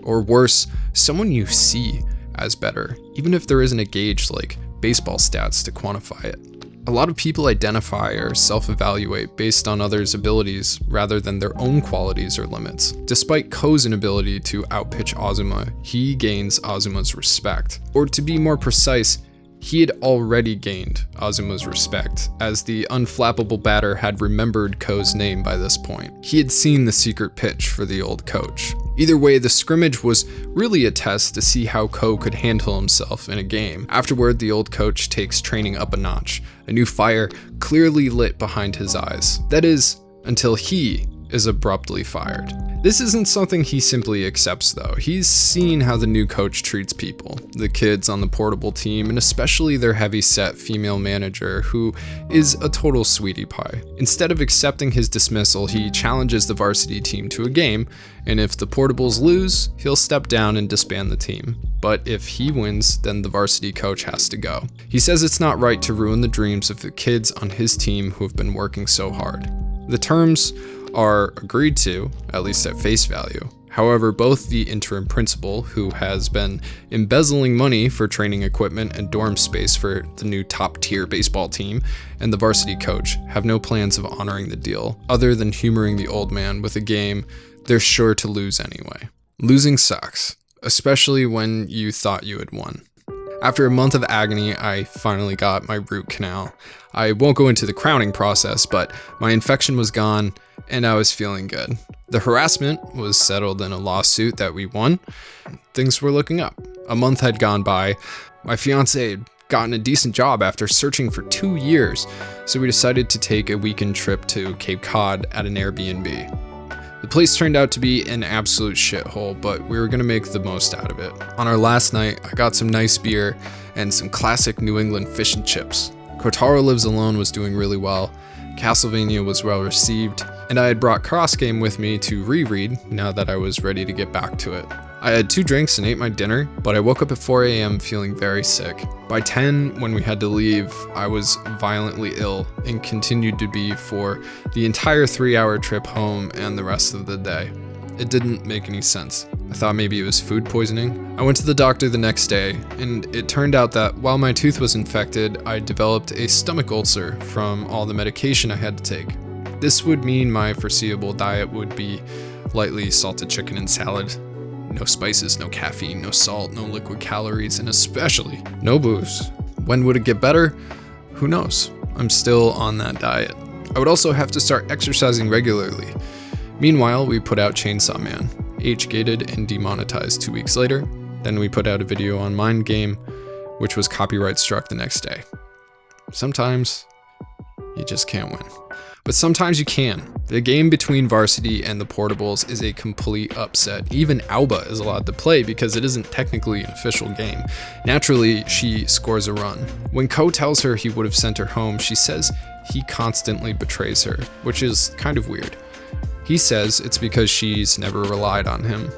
Or worse, someone you see as better, even if there isn't a gauge like baseball stats to quantify it. A lot of people identify or self-evaluate based on others' abilities rather than their own qualities or limits. Despite Ko's inability to outpitch Azuma, he gains Azuma's respect. Or to be more precise, He had already gained Azuma's respect, as the unflappable batter had remembered Ko's name by this point. He had seen the secret pitch for the old coach. Either way, the scrimmage was really a test to see how Ko could handle himself in a game. Afterward, the old coach takes training up a notch, a new fire clearly lit behind his eyes. That is, until he is abruptly fired. This isn't something he simply accepts though. He's seen how the new coach treats people, the kids on the portable team, and especially their heavy-set female manager, who is a total sweetie pie. Instead of accepting his dismissal, he challenges the varsity team to a game, and if the portables lose, he'll step down and disband the team. But if he wins, then the varsity coach has to go. He says it's not right to ruin the dreams of the kids on his team who have been working so hard. The terms are agreed to, at least at face value. However, both the interim principal, who has been embezzling money for training equipment and dorm space for the new top-tier baseball team, and the varsity coach have no plans of honoring the deal, other than humoring the old man with a game they're sure to lose anyway. Losing sucks, especially when you thought you had won. After a month of agony, I finally got my root canal. I won't go into the crowning process, but my infection was gone, and I was feeling good. The harassment was settled in a lawsuit that we won. Things were looking up. A month had gone by. My fiance had gotten a decent job after searching for 2 years, so we decided to take a weekend trip to Cape Cod at an Airbnb. The place turned out to be an absolute shithole, but we were gonna make the most out of it. On our last night, I got some nice beer and some classic New England fish and chips. Kotaro Lives Alone was doing really well, Castlevania was well received, and I had brought Cross Game with me to reread now that I was ready to get back to it. I had 2 drinks and ate my dinner, but I woke up at 4 a.m. feeling very sick. By 10, when we had to leave, I was violently ill and continued to be for the entire 3-hour trip home and the rest of the day. It didn't make any sense. I thought maybe it was food poisoning. I went to the doctor the next day, and it turned out that while my tooth was infected, I developed a stomach ulcer from all the medication I had to take. This would mean my foreseeable diet would be lightly salted chicken and salad. No spices, no caffeine, no salt, no liquid calories, and especially no booze. When would it get better? Who knows? I'm still on that diet. I would also have to start exercising regularly. Meanwhile, we put out Chainsaw Man, age-gated and demonetized 2 weeks later. Then we put out a video on Mind Game, which was copyright struck the next day. Sometimes you just can't win. But sometimes you can. The game between Varsity and the Portables is a complete upset. Even Alba is allowed to play because it isn't technically an official game. Naturally, she scores a run. When Ko tells her he would have sent her home, she says he constantly betrays her, which is kind of weird. He says it's because she's never relied on him.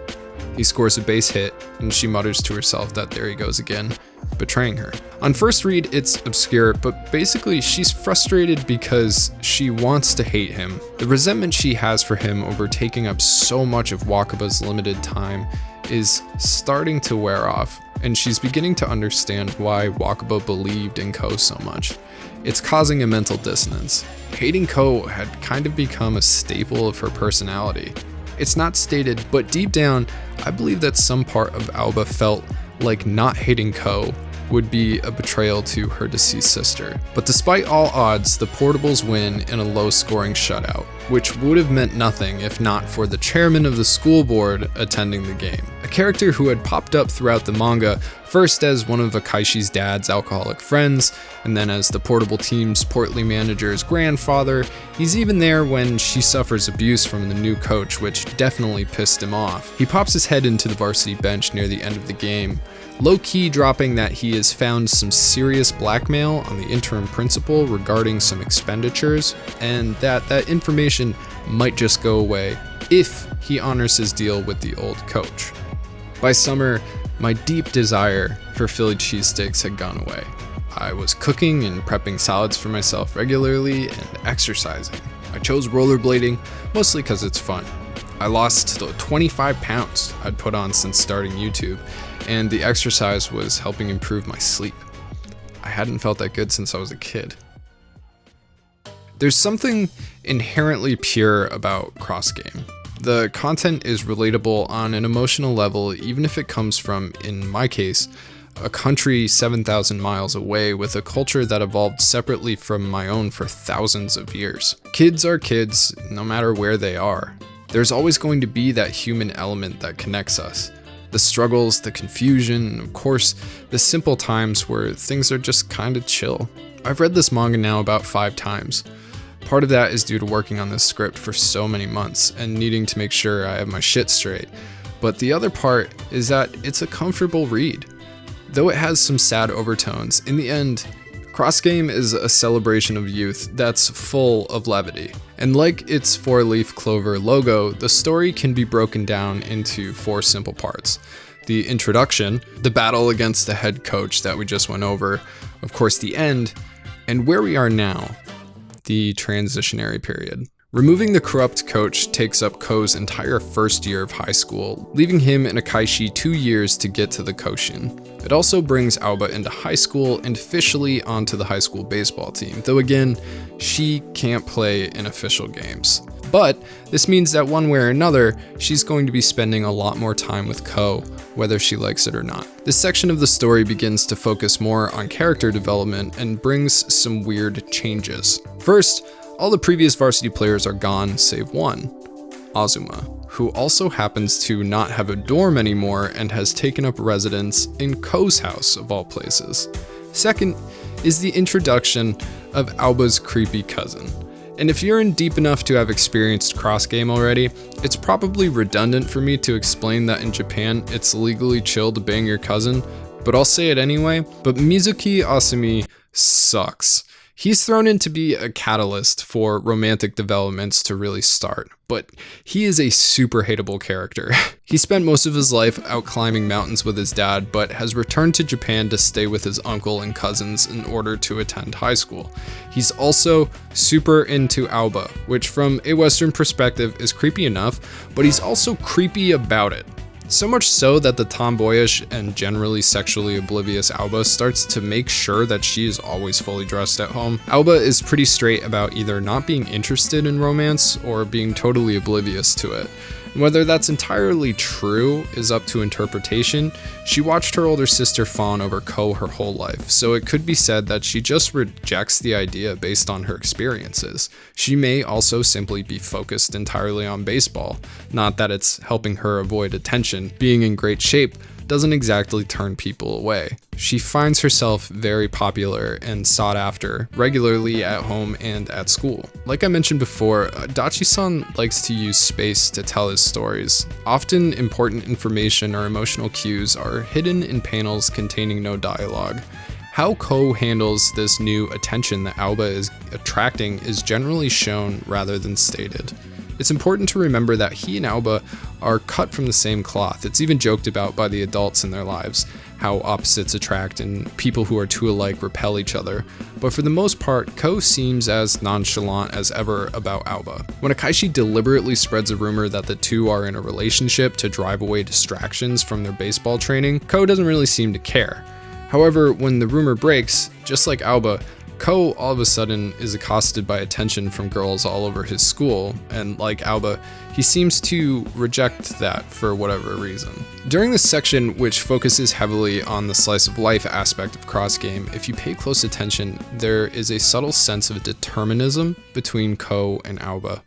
He scores a base hit, and she mutters to herself that there he goes again, betraying her. On first read, it's obscure, but basically she's frustrated because she wants to hate him. The resentment she has for him over taking up so much of Wakaba's limited time is starting to wear off, and she's beginning to understand why Wakaba believed in Ko so much. It's causing a mental dissonance. Hating Ko had kind of become a staple of her personality. It's not stated, but deep down, I believe that some part of Alba felt like not hating Ko would be a betrayal to her deceased sister. But despite all odds, the Portables win in a low-scoring shutout, which would have meant nothing if not for the chairman of the school board attending the game. A character who had popped up throughout the manga, first as one of Akaishi's dad's alcoholic friends, and then as the Portable team's portly manager's grandfather. He's even there when she suffers abuse from the new coach, which definitely pissed him off. He pops his head into the varsity bench near the end of the game, low-key dropping that he has found some serious blackmail on the interim principal regarding some expenditures, and that information might just go away if he honors his deal with the old coach. By summer, my deep desire for Philly cheesesteaks had gone away. I was cooking and prepping salads for myself regularly and exercising. I chose rollerblading, mostly because it's fun. I lost the 25 pounds I'd put on since starting YouTube, and the exercise was helping improve my sleep. I hadn't felt that good since I was a kid. There's something inherently pure about Cross Game. The content is relatable on an emotional level, even if it comes from, in my case, a country 7,000 miles away with a culture that evolved separately from my own for thousands of years. Kids are kids no matter where they are. There's always going to be that human element that connects us. The struggles, the confusion, and of course, the simple times where things are just kind of chill. I've read this manga now about 5 times. Part of that is due to working on this script for so many months and needing to make sure I have my shit straight. But the other part is that it's a comfortable read. Though it has some sad overtones, in the end, Cross Game is a celebration of youth that's full of levity. And like its 4-leaf clover logo, the story can be broken down into 4 simple parts. The introduction, the battle against the head coach that we just went over, of course the end, and where we are now, the transitionary period. Removing the corrupt coach takes up Ko's entire first year of high school, leaving him in Akaishi 2 years to get to the Koshin. It also brings Aoba into high school and officially onto the high school baseball team, though again, she can't play in official games. But this means that one way or another, she's going to be spending a lot more time with Ko, whether she likes it or not. This section of the story begins to focus more on character development and brings some weird changes. First, all the previous varsity players are gone save one, Azuma, who also happens to not have a dorm anymore and has taken up residence in Ko's house of all places. Second is the introduction of Aoba's creepy cousin. And if you're in deep enough to have experienced Cross Game already, it's probably redundant for me to explain that in Japan it's legally chill to bang your cousin, but I'll say it anyway. But Mizuki Asumi sucks. He's thrown in to be a catalyst for romantic developments to really start, but he is a super hateable character. He spent most of his life out climbing mountains with his dad, but has returned to Japan to stay with his uncle and cousins in order to attend high school. He's also super into Aoba, which from a Western perspective is creepy enough, but he's also creepy about it. So much so that the tomboyish and generally sexually oblivious Aoba starts to make sure that she is always fully dressed at home. Aoba is pretty straight about either not being interested in romance or being totally oblivious to it. And whether that's entirely true is up to interpretation. She watched her older sister fawn over Ko her whole life, so it could be said that she just rejects the idea based on her experiences. She may also simply be focused entirely on baseball, not that it's helping her avoid attention. Being in great shape doesn't exactly turn people away. She finds herself very popular and sought after, regularly at home and at school. Like I mentioned before, Dachi-san likes to use space to tell his stories. Often important information or emotional cues are hidden in panels containing no dialogue. How Ko handles this new attention that Aoba is attracting is generally shown rather than stated. It's important to remember that he and Aoba are cut from the same cloth. It's even joked about by the adults in their lives, how opposites attract and people who are too alike repel each other. But for the most part, Ko seems as nonchalant as ever about Aoba. When Akaishi deliberately spreads a rumor that the two are in a relationship to drive away distractions from their baseball training, Ko doesn't really seem to care. However, when the rumor breaks, just like Aoba, Ko all of a sudden is accosted by attention from girls all over his school, and like Aoba, he seems to reject that for whatever reason. During this section, which focuses heavily on the slice of life aspect of Cross Game, if you pay close attention, there is a subtle sense of determinism between Ko and Aoba.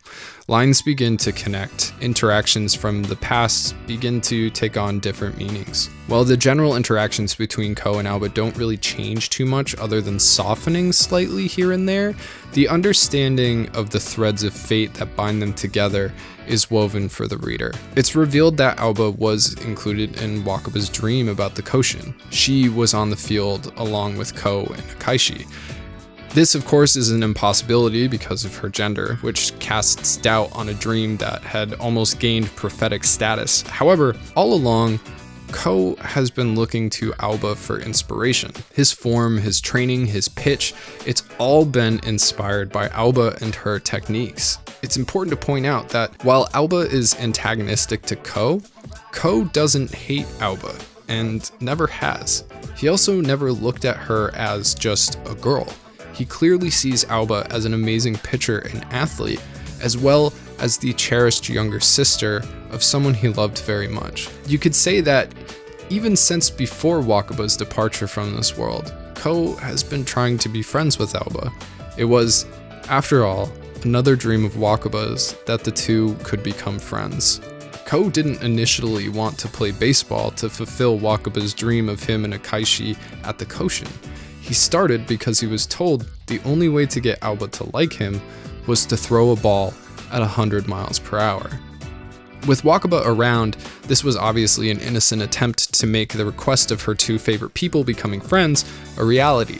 Lines begin to connect, interactions from the past begin to take on different meanings. While the general interactions between Ko and Aoba don't really change too much other than softening slightly here and there, the understanding of the threads of fate that bind them together is woven for the reader. It's revealed that Aoba was included in Wakaba's dream about the Koshin. She was on the field along with Ko and Akaishi. This, of course, is an impossibility because of her gender, which casts doubt on a dream that had almost gained prophetic status. However, all along, Ko has been looking to Aoba for inspiration. His form, his training, his pitch, it's all been inspired by Aoba and her techniques. It's important to point out that while Aoba is antagonistic to Ko doesn't hate Aoba, and never has. He also never looked at her as just a girl. He clearly sees Aoba as an amazing pitcher and athlete, as well as the cherished younger sister of someone he loved very much. You could say that even since before Wakuba's departure from this world, Ko has been trying to be friends with Aoba. It was, after all, another dream of Wakuba's that the two could become friends. Ko didn't initially want to play baseball to fulfill Wakuba's dream of him and Akaishi at the Koshin. He started because he was told the only way to get Aoba to like him was to throw a ball at 100 miles per hour. With Wakuba around, this was obviously an innocent attempt to make the request of her two favorite people becoming friends a reality.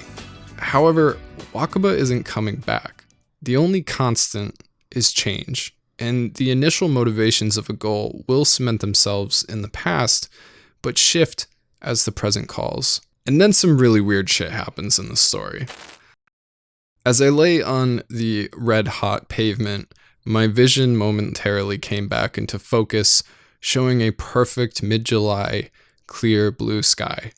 However, Wakuba isn't coming back. The only constant is change, and the initial motivations of a goal will cement themselves in the past, but shift as the present calls. And then some really weird shit happens in the story. As I lay on the red-hot pavement, my vision momentarily came back into focus, showing a perfect mid-July, clear blue sky.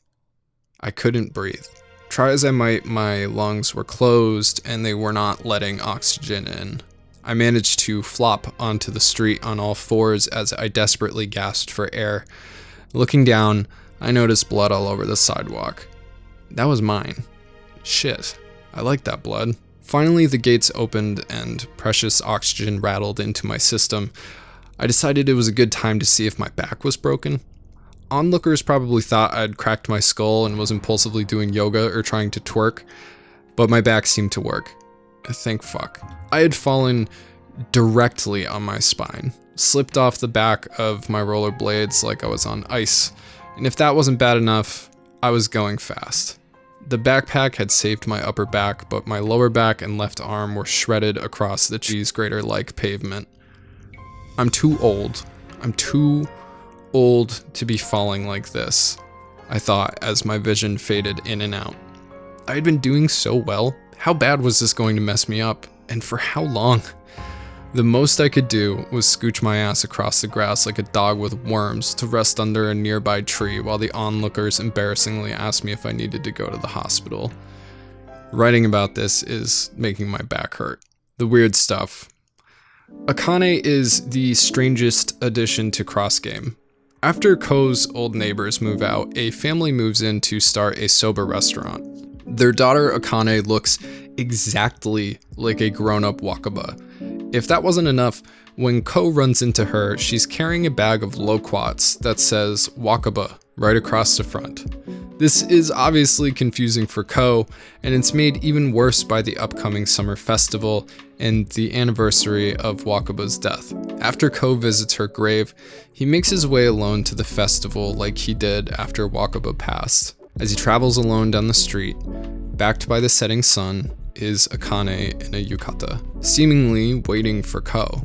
I couldn't breathe. Try as I might, my lungs were closed and they were not letting oxygen in. I managed to flop onto the street on all fours as I desperately gasped for air. Looking down, I noticed blood all over the sidewalk. That was mine. Shit, I like that blood. Finally, the gates opened and precious oxygen rattled into my system. I decided it was a good time to see if my back was broken. Onlookers probably thought I'd cracked my skull and was impulsively doing yoga or trying to twerk, but my back seemed to work. Thank fuck. I had fallen directly on my spine, slipped off the back of my rollerblades like I was on ice, and if that wasn't bad enough, I was going fast. The backpack had saved my upper back, but my lower back and left arm were shredded across the cheese grater-like pavement. I'm too old to be falling like this, I thought as my vision faded in and out. I had been doing so well. How bad was this going to mess me up, and for how long? The most I could do was scooch my ass across the grass like a dog with worms to rest under a nearby tree while the onlookers embarrassingly asked me if I needed to go to the hospital. Writing about this is making my back hurt. The weird stuff. Akane is the strangest addition to Cross Game. After Ko's old neighbors move out, a family moves in to start a soba restaurant. Their daughter Akane looks exactly like a grown-up Wakuba. If that wasn't enough, when Ko runs into her, she's carrying a bag of loquats that says Wakuba right across the front. This is obviously confusing for Ko, and it's made even worse by the upcoming summer festival and the anniversary of Wakuba's death. After Ko visits her grave, he makes his way alone to the festival like he did after Wakuba passed. As he travels alone down the street, backed by the setting sun, is Akane in a yukata, seemingly waiting for Ko.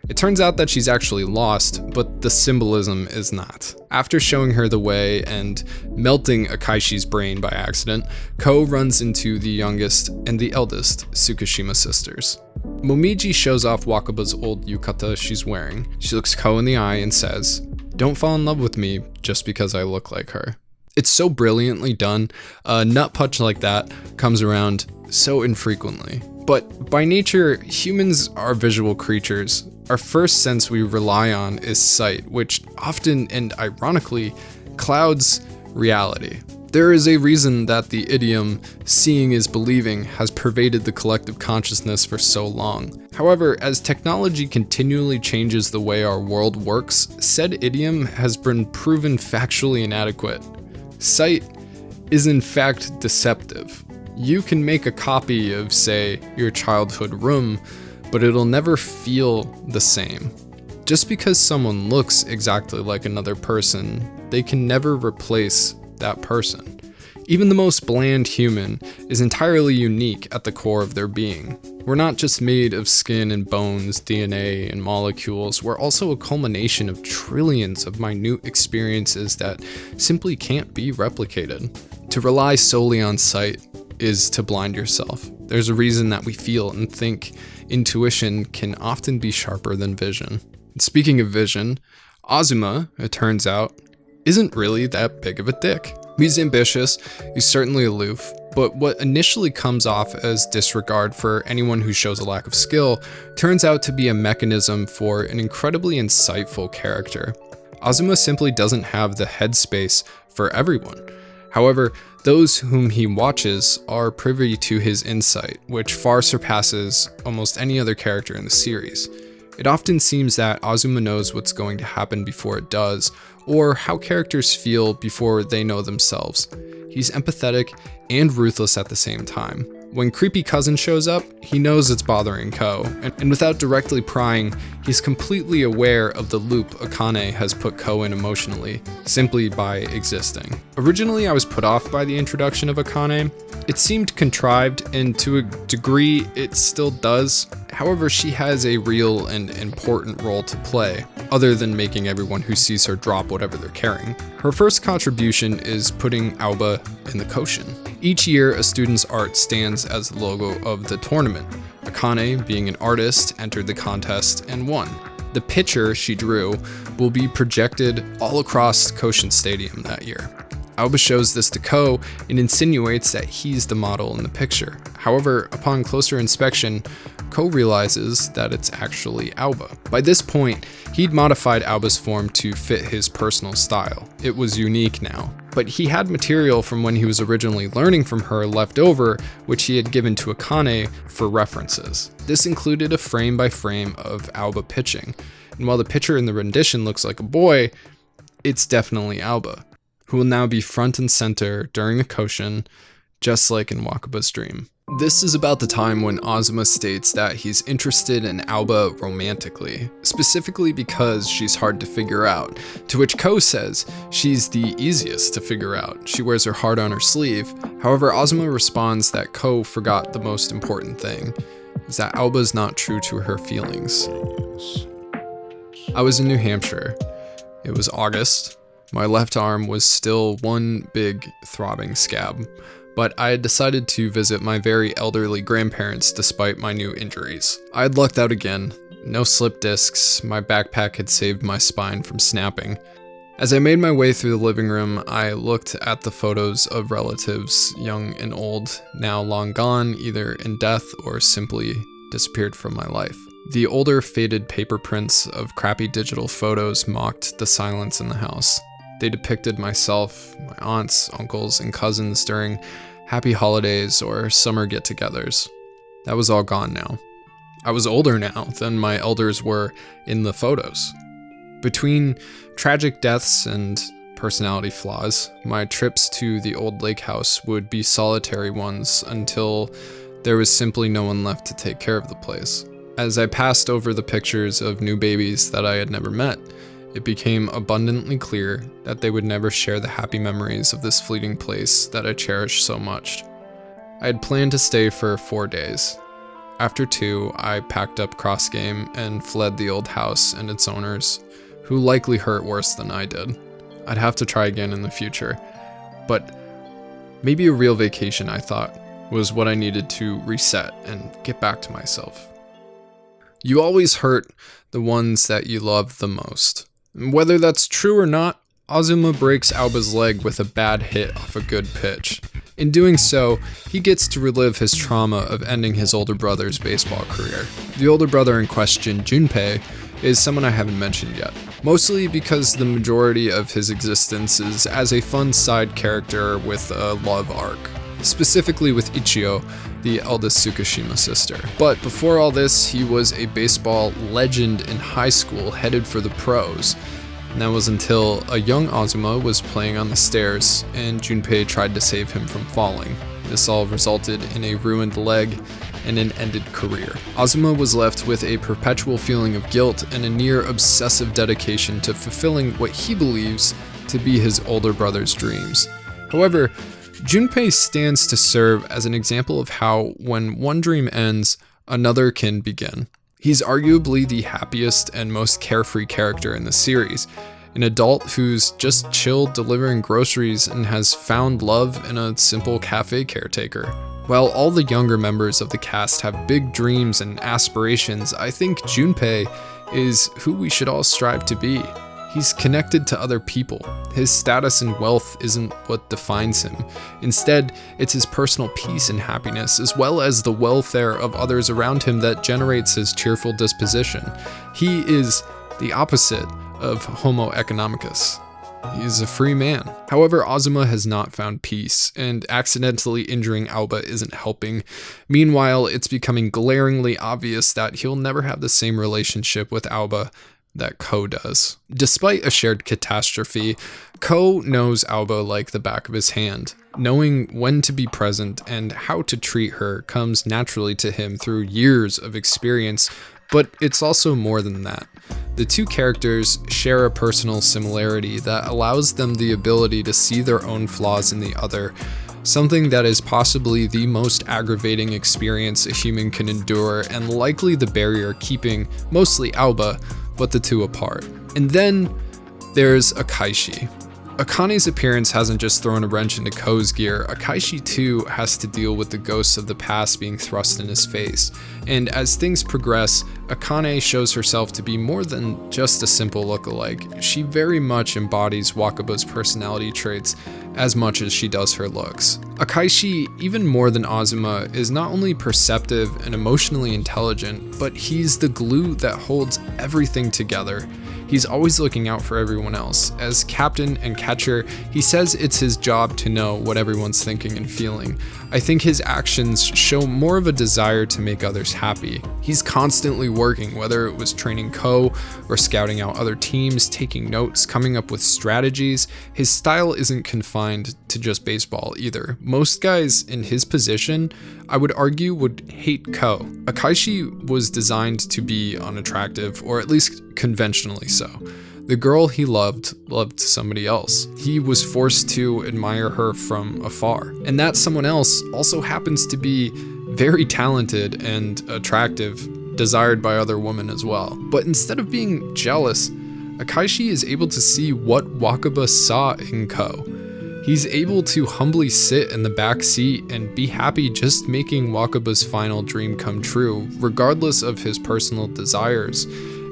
It turns out that she's actually lost, but the symbolism is not. After showing her the way and melting Akaishi's brain by accident, Ko runs into the youngest and the eldest Tsukishima sisters. Momiji shows off Wakuba's old yukata she's wearing. She looks Ko in the eye and says, "Don't fall in love with me just because I look like her." It's so brilliantly done. A nut punch like that comes around so infrequently. But by nature, humans are visual creatures. Our first sense we rely on is sight, which often and ironically clouds reality. There is a reason that the idiom "seeing is believing" has pervaded the collective consciousness for so long. However, as technology continually changes the way our world works, said idiom has been proven factually inadequate. Sight is in fact deceptive. You can make a copy of, say, your childhood room, but it'll never feel the same. Just because someone looks exactly like another person, they can never replace that person. Even the most bland human is entirely unique at the core of their being. We're not just made of skin and bones, DNA and molecules, we're also a culmination of trillions of minute experiences that simply can't be replicated. To rely solely on sight is to blind yourself. There's a reason that we feel and think. Intuition can often be sharper than vision. Speaking of vision, Azuma, it turns out, isn't really that big of a dick. He's ambitious, he's certainly aloof, but what initially comes off as disregard for anyone who shows a lack of skill turns out to be a mechanism for an incredibly insightful character. Azuma simply doesn't have the headspace for everyone. However, those whom he watches are privy to his insight, which far surpasses almost any other character in the series. It often seems that Azuma knows what's going to happen before it does, or how characters feel before they know themselves. He's empathetic and ruthless at the same time. When creepy cousin shows up, he knows it's bothering Ko, and without directly prying, he's completely aware of the loop Akane has put Ko in emotionally, simply by existing. Originally, I was put off by the introduction of Akane. It seemed contrived, and to a degree, it still does. However, she has a real and important role to play, other than making everyone who sees her drop whatever they're carrying. Her first contribution is putting Aoba in the Koshin. Each year, a student's art stands as the logo of the tournament. Akane, being an artist, entered the contest and won. The picture she drew will be projected all across Koshin Stadium that year. Aoba shows this to Ko and insinuates that he's the model in the picture. However, upon closer inspection, Ko realizes that it's actually Aoba. By this point, he'd modified Aoba's form to fit his personal style. It was unique now. But he had material from when he was originally learning from her left over, which he had given to Akane for references. This included a frame by frame of Aoba pitching, and while the pitcher in the rendition looks like a boy, it's definitely Aoba, who will now be front and center during the Koshin, just like in Wakaba's dream. This is about the time when Azuma states that he's interested in Aoba romantically, specifically because she's hard to figure out, to which Ko says she's the easiest to figure out. She wears her heart on her sleeve. However, Azuma responds that Ko forgot the most important thing, is that Aoba's not true to her feelings. I was in New Hampshire. It was August. My left arm was still one big throbbing scab, but I had decided to visit my very elderly grandparents despite my new injuries. I had lucked out again. No slip discs, my backpack had saved my spine from snapping. As I made my way through the living room, I looked at the photos of relatives, young and old, now long gone, either in death or simply disappeared from my life. The older, faded paper prints of crappy digital photos mocked the silence in the house. They depicted myself, my aunts, uncles, and cousins during happy holidays or summer get-togethers. That was all gone now. I was older now than my elders were in the photos. Between tragic deaths and personality flaws, my trips to the old lake house would be solitary ones until there was simply no one left to take care of the place. As I passed over the pictures of new babies that I had never met, it became abundantly clear that they would never share the happy memories of this fleeting place that I cherished so much. I had planned to stay for 4 days. After 2, I packed up cross game and fled the old house and its owners, who likely hurt worse than I did. I'd have to try again in the future, but maybe a real vacation, I thought, was what I needed to reset and get back to myself. You always hurt the ones that you love the most. Whether that's true or not, Azuma breaks Aoba's leg with a bad hit off a good pitch. In doing so, he gets to relive his trauma of ending his older brother's baseball career. The older brother in question, Junpei, is someone I haven't mentioned yet, mostly because the majority of his existence is as a fun side character with a love arc, specifically with Ichio, the eldest Tsukishima sister. But before all this, he was a baseball legend in high school headed for the pros. And that was until a young Azuma was playing on the stairs and Junpei tried to save him from falling. This all resulted in a ruined leg and an ended career. Azuma was left with a perpetual feeling of guilt and a near obsessive dedication to fulfilling what he believes to be his older brother's dreams. However, Junpei stands to serve as an example of how, when one dream ends, another can begin. He's arguably the happiest and most carefree character in the series, an adult who's just chilled delivering groceries and has found love in a simple cafe caretaker. While all the younger members of the cast have big dreams and aspirations, I think Junpei is who we should all strive to be. He's connected to other people. His status and wealth isn't what defines him. Instead, it's his personal peace and happiness, as well as the welfare of others around him that generates his cheerful disposition. He is the opposite of Homo economicus. He's a free man. However, Azuma has not found peace, and accidentally injuring Aoba isn't helping. Meanwhile, it's becoming glaringly obvious that he'll never have the same relationship with Aoba that Ko does. Despite a shared catastrophe, Ko knows Aoba like the back of his hand. Knowing when to be present and how to treat her comes naturally to him through years of experience, but it's also more than that. The two characters share a personal similarity that allows them the ability to see their own flaws in the other, something that is possibly the most aggravating experience a human can endure and likely the barrier keeping mostly Aoba, but the two apart. And then there's Akaishi. Akane's appearance hasn't just thrown a wrench into Ko's gear. Akaishi too has to deal with the ghosts of the past being thrust in his face. And as things progress, Akane shows herself to be more than just a simple lookalike. She very much embodies Wakaba's personality traits as much as she does her looks. Akaishi, even more than Azuma, is not only perceptive and emotionally intelligent, but he's the glue that holds everything together. He's always looking out for everyone else. As captain and catcher, he says it's his job to know what everyone's thinking and feeling. I think his actions show more of a desire to make others happy. He's constantly working, whether it was training Ko or scouting out other teams, taking notes, coming up with strategies. His style isn't confined to just baseball either. Most guys in his position, I would argue, would hate Ko. Akaishi was designed to be unattractive, or at least conventionally so. The girl he loved somebody else. He was forced to admire her from afar. And that someone else also happens to be very talented and attractive, desired by other women as well. But instead of being jealous, Akaishi is able to see what Wakaba saw in Ko. He's able to humbly sit in the back seat and be happy just making Wakaba's final dream come true, regardless of his personal desires,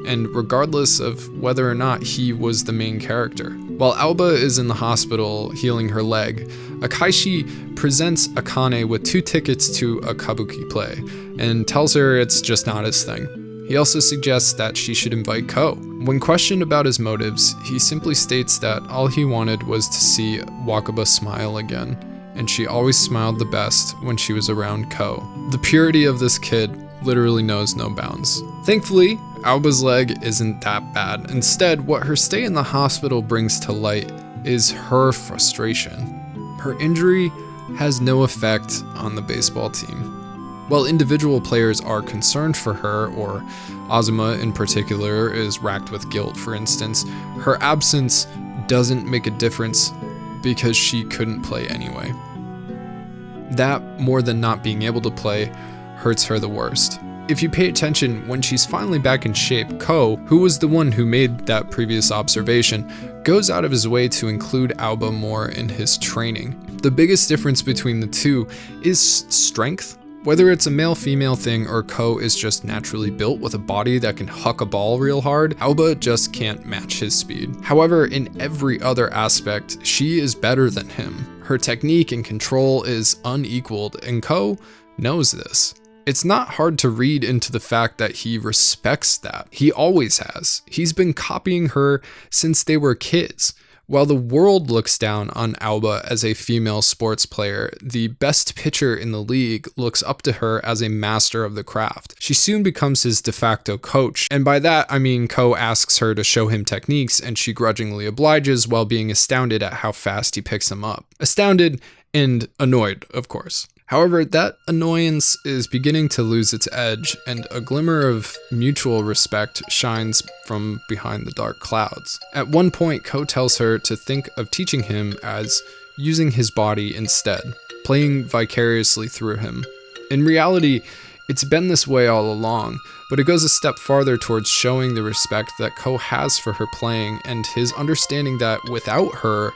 and regardless of whether or not he was the main character. While Aoba is in the hospital healing her leg, Akaishi presents Akane with 2 tickets to a kabuki play, and tells her it's just not his thing. He also suggests that she should invite Ko. When questioned about his motives, he simply states that all he wanted was to see Wakaba smile again, and she always smiled the best when she was around Ko. The purity of this kid literally knows no bounds. Thankfully, Aoba's leg isn't that bad. Instead, what her stay in the hospital brings to light is her frustration. Her injury has no effect on the baseball team. While individual players are concerned for her, or Azuma in particular is racked with guilt for instance, her absence doesn't make a difference because she couldn't play anyway. That, more than not being able to play, hurts her the worst. If you pay attention, when she's finally back in shape, Ko, who was the one who made that previous observation, goes out of his way to include Aoba more in his training. The biggest difference between the two is strength. Whether it's a male-female thing or Ko is just naturally built with a body that can huck a ball real hard, Aoba just can't match his speed. However, in every other aspect, she is better than him. Her technique and control is unequaled, and Ko knows this. It's not hard to read into the fact that he respects that. He always has. He's been copying her since they were kids. While the world looks down on Aoba as a female sports player, the best pitcher in the league looks up to her as a master of the craft. She soon becomes his de facto coach, and by that I mean Ko asks her to show him techniques and she grudgingly obliges while being astounded at how fast he picks them up. Astounded and annoyed, of course. However, that annoyance is beginning to lose its edge, and a glimmer of mutual respect shines from behind the dark clouds. At one point, Ko tells her to think of teaching him as using his body instead, playing vicariously through him. In reality, it's been this way all along, but it goes a step farther towards showing the respect that Ko has for her playing and his understanding that without her,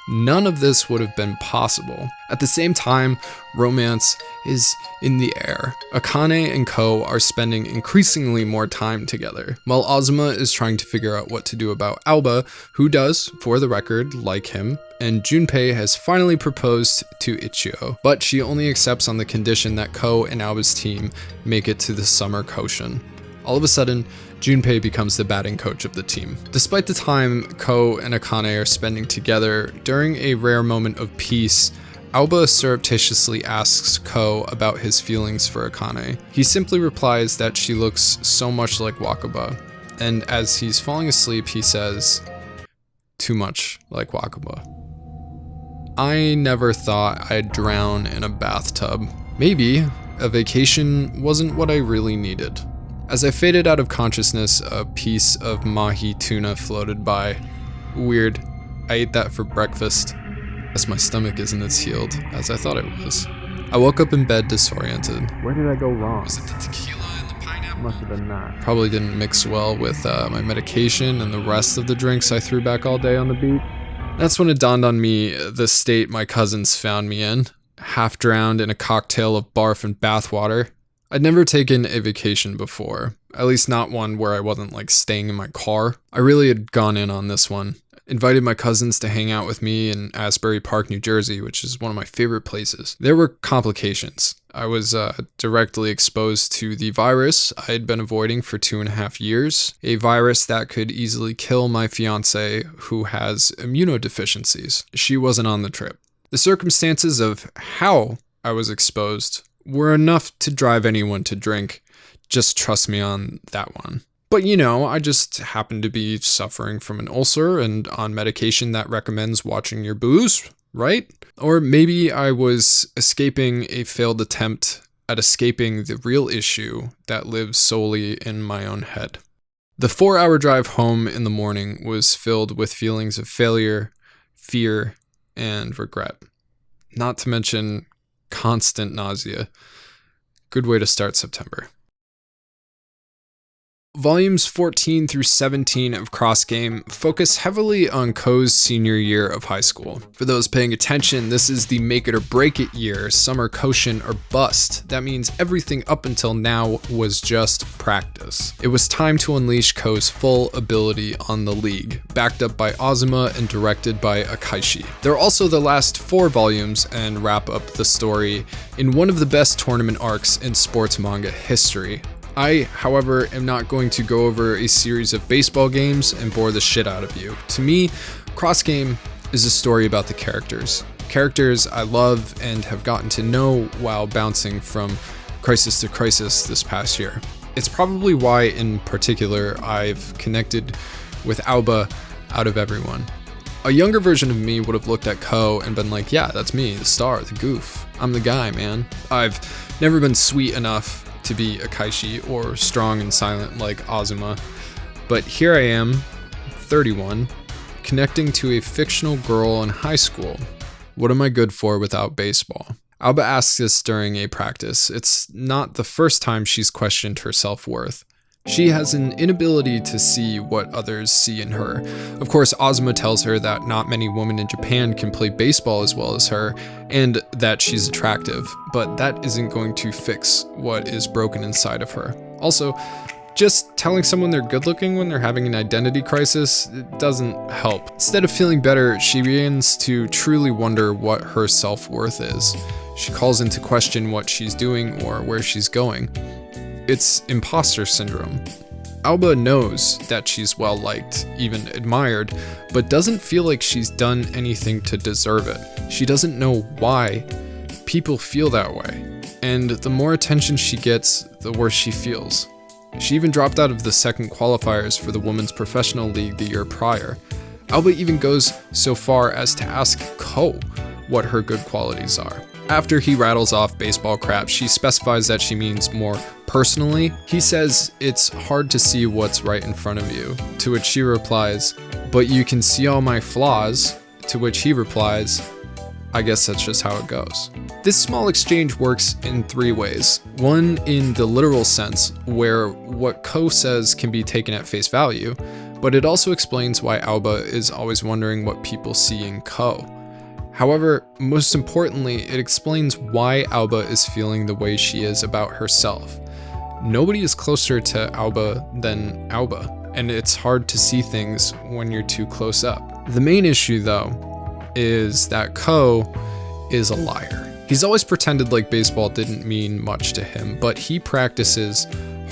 none of this would have been possible. At the same time, romance is in the air. Akane and Ko are spending increasingly more time together, while Azuma is trying to figure out what to do about Aoba, who does, for the record, like him, and Junpei has finally proposed to Ichio, but she only accepts on the condition that Ko and Aoba's team make it to the summer Koshin. All of a sudden, Junpei becomes the batting coach of the team. Despite the time Ko and Akane are spending together, during a rare moment of peace, Aoba surreptitiously asks Ko about his feelings for Akane. He simply replies that she looks so much like Wakaba, and as he's falling asleep, he says, "Too much like Wakaba." I never thought I'd drown in a bathtub. Maybe a vacation wasn't what I really needed. As I faded out of consciousness, a piece of mahi tuna floated by. Weird. I ate that for breakfast. Guess my stomach isn't as healed as I thought it was. I woke up in bed disoriented. Where did I go wrong? Was it the tequila and the pineapple? Must have been that. Probably didn't mix well with my medication and the rest of the drinks I threw back all day on the beach. That's when it dawned on me the state my cousins found me in. Half drowned in a cocktail of barf and bathwater. I'd never taken a vacation before, at least not one where I wasn't like staying in my car. I really had gone in on this one. Invited my cousins to hang out with me in Asbury Park, New Jersey, which is one of my favorite places. There were complications. I was directly exposed to the virus I had been avoiding for 2.5 years, a virus that could easily kill my fiance who has immunodeficiencies. She wasn't on the trip. The circumstances of how I was exposed were enough to drive anyone to drink. Just trust me on that one. But I just happened to be suffering from an ulcer and on medication that recommends watching your booze, right? Or maybe I was escaping a failed attempt at escaping the real issue that lives solely in my own head. The 4-hour drive home in the morning was filled with feelings of failure, fear, and regret. Not to mention constant nausea. Good way to start September. Volumes 14 through 17 of Cross Game focus heavily on Ko's senior year of high school. For those paying attention, this is the make it or break it year, summer Koshin or bust. That means everything up until now was just practice. It was time to unleash Ko's full ability on the league, backed up by Azuma and directed by Akaishi. They're also the last 4 volumes and wrap up the story in one of the best tournament arcs in sports manga history. I, however, am not going to go over a series of baseball games and bore the shit out of you. To me, Cross Game is a story about the characters. Characters I love and have gotten to know while bouncing from crisis to crisis this past year. It's probably why, in particular, I've connected with Aoba out of everyone. A younger version of me would have looked at Ko and been like, yeah, that's me, the star, the goof. I'm the guy, man. I've never been sweet enough to be Akaishi or strong and silent like Azuma, but here I am, 31, connecting to a fictional girl in high school. What am I good for without baseball? Aoba asks this during a practice. It's not the first time she's questioned her self-worth. She has an inability to see what others see in her. Of course, Azuma tells her that not many women in Japan can play baseball as well as her, and that she's attractive, but that isn't going to fix what is broken inside of her. Also, just telling someone they're good looking when they're having an identity crisis doesn't help. Instead of feeling better, she begins to truly wonder what her self-worth is. She calls into question what she's doing or where she's going. It's imposter syndrome. Aoba knows that she's well-liked, even admired, but doesn't feel like she's done anything to deserve it. She doesn't know why people feel that way, and the more attention she gets, the worse she feels. She even dropped out of the second qualifiers for the Women's Professional League the year prior. Aoba even goes so far as to ask Ko what her good qualities are. After he rattles off baseball crap, she specifies that she means more personally. He says it's hard to see what's right in front of you, to which she replies, but you can see all my flaws, to which he replies, I guess that's just how it goes. This small exchange works in 3 ways. One, in the literal sense, where what Ko says can be taken at face value, but it also explains why Aoba is always wondering what people see in Ko. However, most importantly, it explains why Aoba is feeling the way she is about herself. Nobody is closer to Aoba than Aoba, and it's hard to see things when you're too close up. The main issue, though, is that Ko is a liar. He's always pretended like baseball didn't mean much to him, but he practices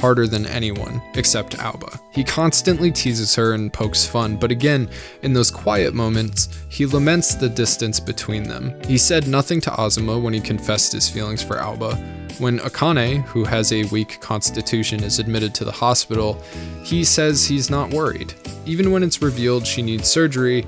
harder than anyone, except Aoba. He constantly teases her and pokes fun, but again, in those quiet moments, he laments the distance between them. He said nothing to Azuma when he confessed his feelings for Aoba. When Akane, who has a weak constitution, is admitted to the hospital, he says he's not worried. Even when it's revealed she needs surgery,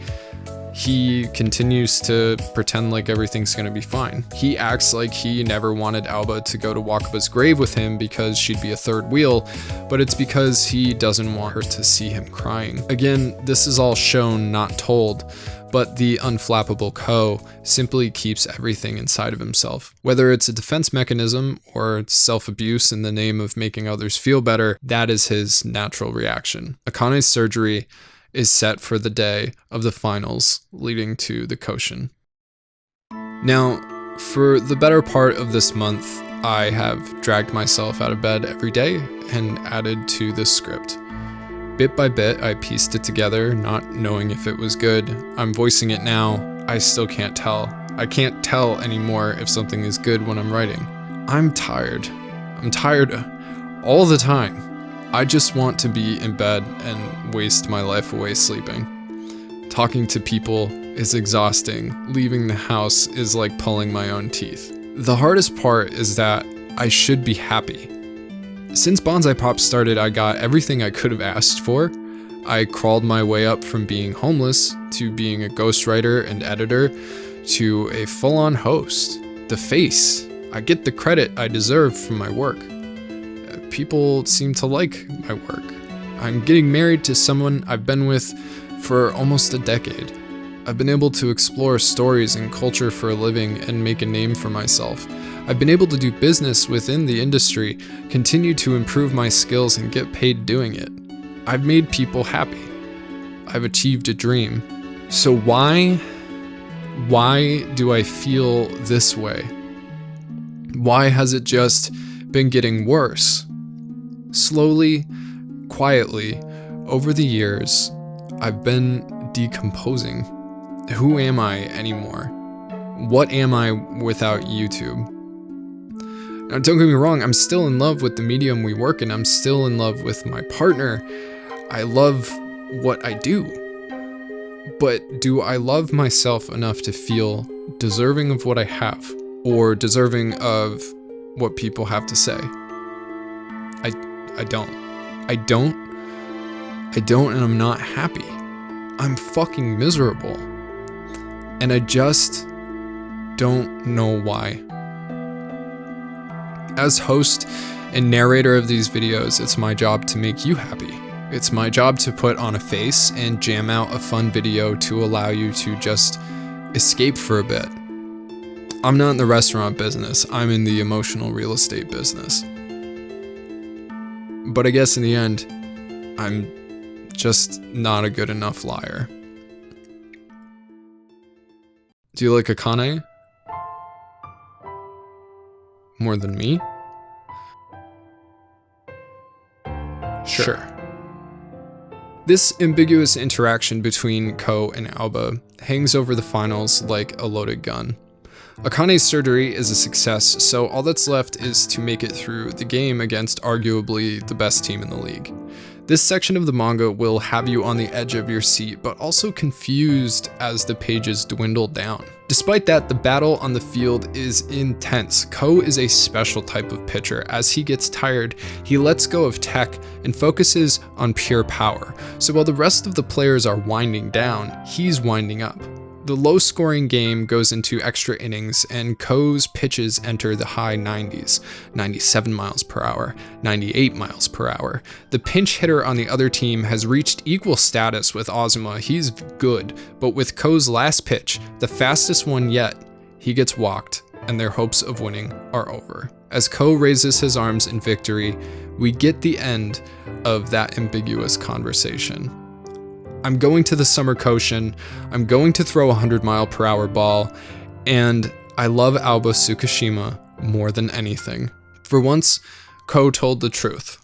he continues to pretend like everything's gonna be fine. He acts like he never wanted Aoba to go to Wakaba's grave with him because she'd be a third wheel, but it's because he doesn't want her to see him crying. Again, this is all shown, not told, but the unflappable Ko simply keeps everything inside of himself. Whether it's a defense mechanism or self-abuse in the name of making others feel better, that is his natural reaction. Akane's surgery is set for the day of the finals leading to the Koshin. Now, for the better part of this month, I have dragged myself out of bed every day and added to this script. Bit by bit, I pieced it together, not knowing if it was good. I'm voicing it now, I still can't tell. I can't tell anymore if something is good when I'm writing. I'm tired. I'm tired all the time. I just want to be in bed and waste my life away sleeping. Talking to people is exhausting. Leaving the house is like pulling my own teeth. The hardest part is that I should be happy. Since Bonsai Pop started, I got everything I could have asked for. I crawled my way up from being homeless to being a ghostwriter and editor to a full-on host. The face. I get the credit I deserve for my work. People seem to like my work. I'm getting married to someone I've been with for almost a decade. I've been able to explore stories and culture for a living and make a name for myself. I've been able to do business within the industry, continue to improve my skills and get paid doing it. I've made people happy. I've achieved a dream. So why do I feel this way? Why has it just been getting worse? Slowly, quietly, over the years, I've been decomposing. Who am I anymore? What am I without YouTube? Now, don't get me wrong, I'm still in love with the medium we work in. I'm still in love with my partner. I love what I do. But do I love myself enough to feel deserving of what I have? Or deserving of what people have to say? I don't, and I'm not happy. I'm fucking miserable. And I just don't know why. As host and narrator of these videos, it's my job to make you happy. It's my job to put on a face and jam out a fun video to allow you to just escape for a bit. I'm not in the restaurant business, I'm in the emotional real estate business. But I guess in the end, I'm just not a good enough liar. Do you like Akane? More than me? Sure. This ambiguous interaction between Ko and Aoba hangs over the finals like a loaded gun. Akane's surgery is a success, so all that's left is to make it through the game against arguably the best team in the league. This section of the manga will have you on the edge of your seat, but also confused as the pages dwindle down. Despite that, the battle on the field is intense. Ko is a special type of pitcher. As he gets tired, he lets go of tech and focuses on pure power. So while the rest of the players are winding down, he's winding up. The low-scoring game goes into extra innings, and Ko's pitches enter the high 90s, 97 miles per hour, 98 miles per hour. The pinch hitter on the other team has reached equal status with Azuma. He's good, but with Ko's last pitch, the fastest one yet, he gets walked, and their hopes of winning are over. As Ko raises his arms in victory, we get the end of that ambiguous conversation. I'm going to the summer Koshin, I'm going to throw a 100-mile-per-hour ball, and I love Aoba Tsukishima more than anything. For once, Ko told the truth.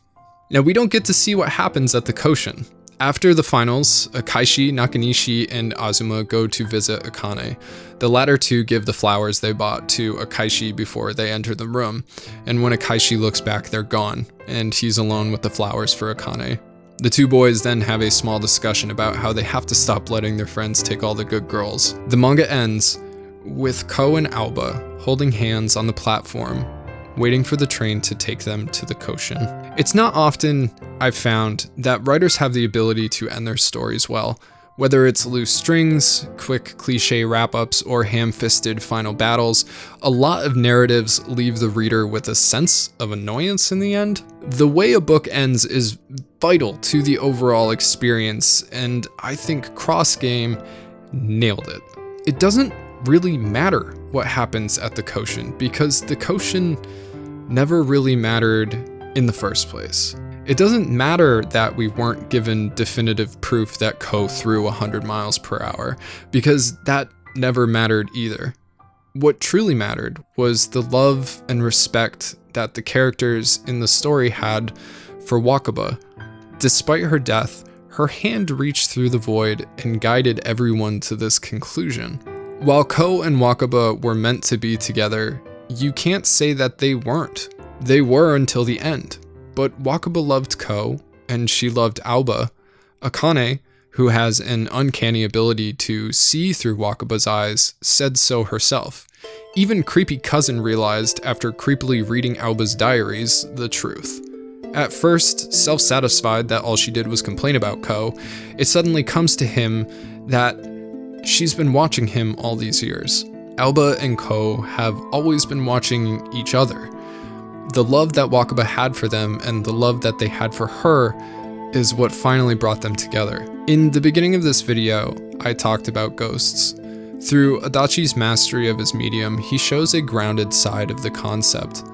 Now, we don't get to see what happens at the Koshin. After the finals, Akaishi, Nakanishi, and Azuma go to visit Akane. The latter two give the flowers they bought to Akaishi before they enter the room, and when Akaishi looks back, they're gone, and he's alone with the flowers for Akane. The two boys then have a small discussion about how they have to stop letting their friends take all the good girls. The manga ends with Ko and Aoba holding hands on the platform, waiting for the train to take them to the Koshin. It's not often I've found that writers have the ability to end their stories well, whether it's loose strings, quick cliche wrap-ups, or ham-fisted final battles. A lot of narratives leave the reader with a sense of annoyance in the end. The way a book ends is vital to the overall experience, and I think Cross Game nailed it. It doesn't really matter what happens at the Koshin, because the Koshin never really mattered in the first place. It doesn't matter that we weren't given definitive proof that Ko threw 100 miles per hour, because that never mattered either. What truly mattered was the love and respect that the characters in the story had for Wakaba. Despite her death, her hand reached through the void and guided everyone to this conclusion. While Ko and Wakaba were meant to be together, you can't say that they weren't. They were until the end. But Wakaba loved Ko, and she loved Aoba. Akane, who has an uncanny ability to see through Wakaba's eyes, said so herself. Even Creepy Cousin realized, after creepily reading Aoba's diaries, the truth. At first, self-satisfied that all she did was complain about Ko, it suddenly comes to him that she's been watching him all these years. Aoba and Ko have always been watching each other. The love that Wakaba had for them and the love that they had for her is what finally brought them together. In the beginning of this video, I talked about ghosts. Through Adachi's mastery of his medium, he shows a grounded side of the concept.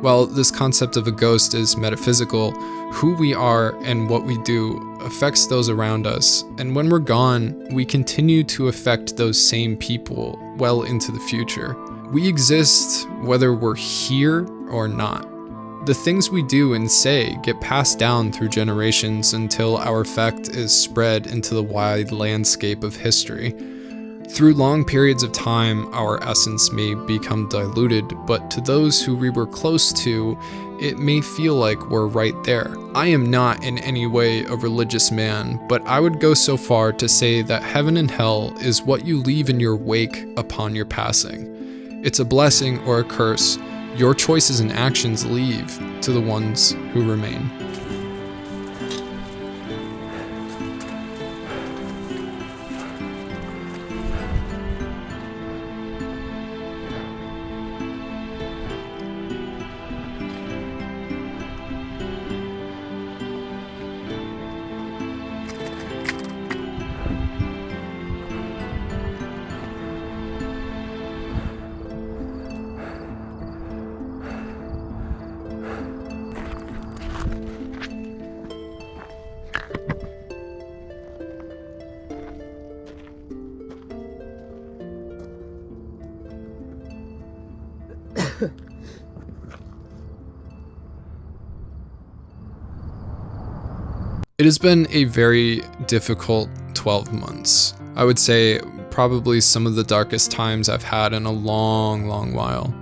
While this concept of a ghost is metaphysical, who we are and what we do affects those around us, and when we're gone, we continue to affect those same people well into the future. We exist whether we're here or not. The things we do and say get passed down through generations until our effect is spread into the wide landscape of history. Through long periods of time, our essence may become diluted, but to those who we were close to, it may feel like we're right there. I am not in any way a religious man, but I would go so far to say that heaven and hell is what you leave in your wake upon your passing. It's a blessing or a curse your choices and actions leave to the ones who remain. It has been a very difficult 12 months. I would say probably some of the darkest times I've had in a long while.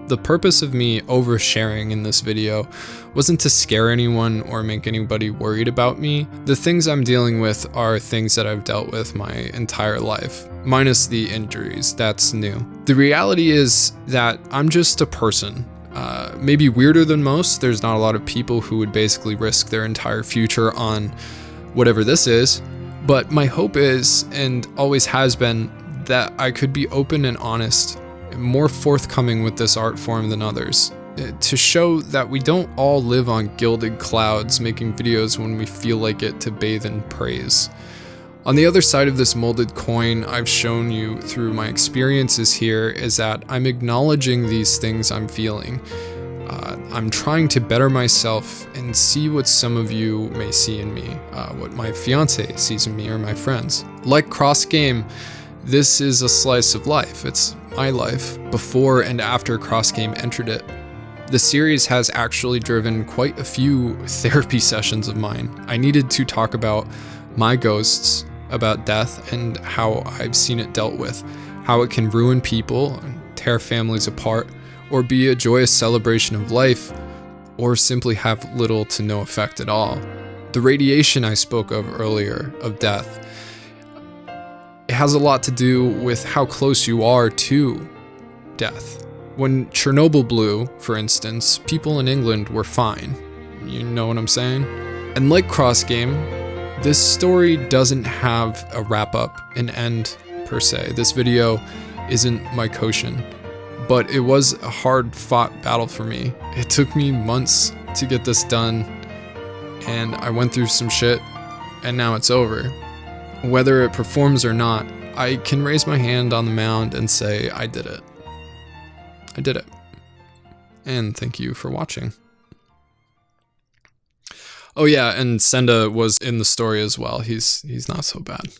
The purpose of me oversharing in this video wasn't to scare anyone or make anybody worried about me. The things I'm dealing with are things that I've dealt with my entire life, minus the injuries. That's new. The reality is that I'm just a person. Maybe weirder than most. There's not a lot of people who would basically risk their entire future on whatever this is, but my hope is, and always has been, that I could be open and honest, more forthcoming with this art form than others, to show that we don't all live on gilded clouds making videos when we feel like it to bathe in praise. On the other side of this molded coin I've shown you through my experiences here is that I'm acknowledging these things I'm feeling. I'm trying to better myself and see what some of you may see in me, what my fiance sees in me or my friends. Like Cross Game, this is a slice of life. It's my life before and after Cross Game entered it. The series has actually driven quite a few therapy sessions of mine. I needed to talk about my ghosts, about death and how I've seen it dealt with, how it can ruin people and tear families apart, or be a joyous celebration of life, or simply have little to no effect at all. The radiation I spoke of earlier, of death, it has a lot to do with how close you are to death. When Chernobyl blew, for instance, people in England were fine. You know what I'm saying? And like Cross Game, this story doesn't have a wrap-up, an end, per se. This video isn't my Koshin, but it was a hard-fought battle for me. It took me months to get this done, and I went through some shit, and now it's over. Whether it performs or not, I can raise my hand on the mound and say, I did it. I did it. And thank you for watching. Oh yeah, and Senda was in the story as well. He's not so bad.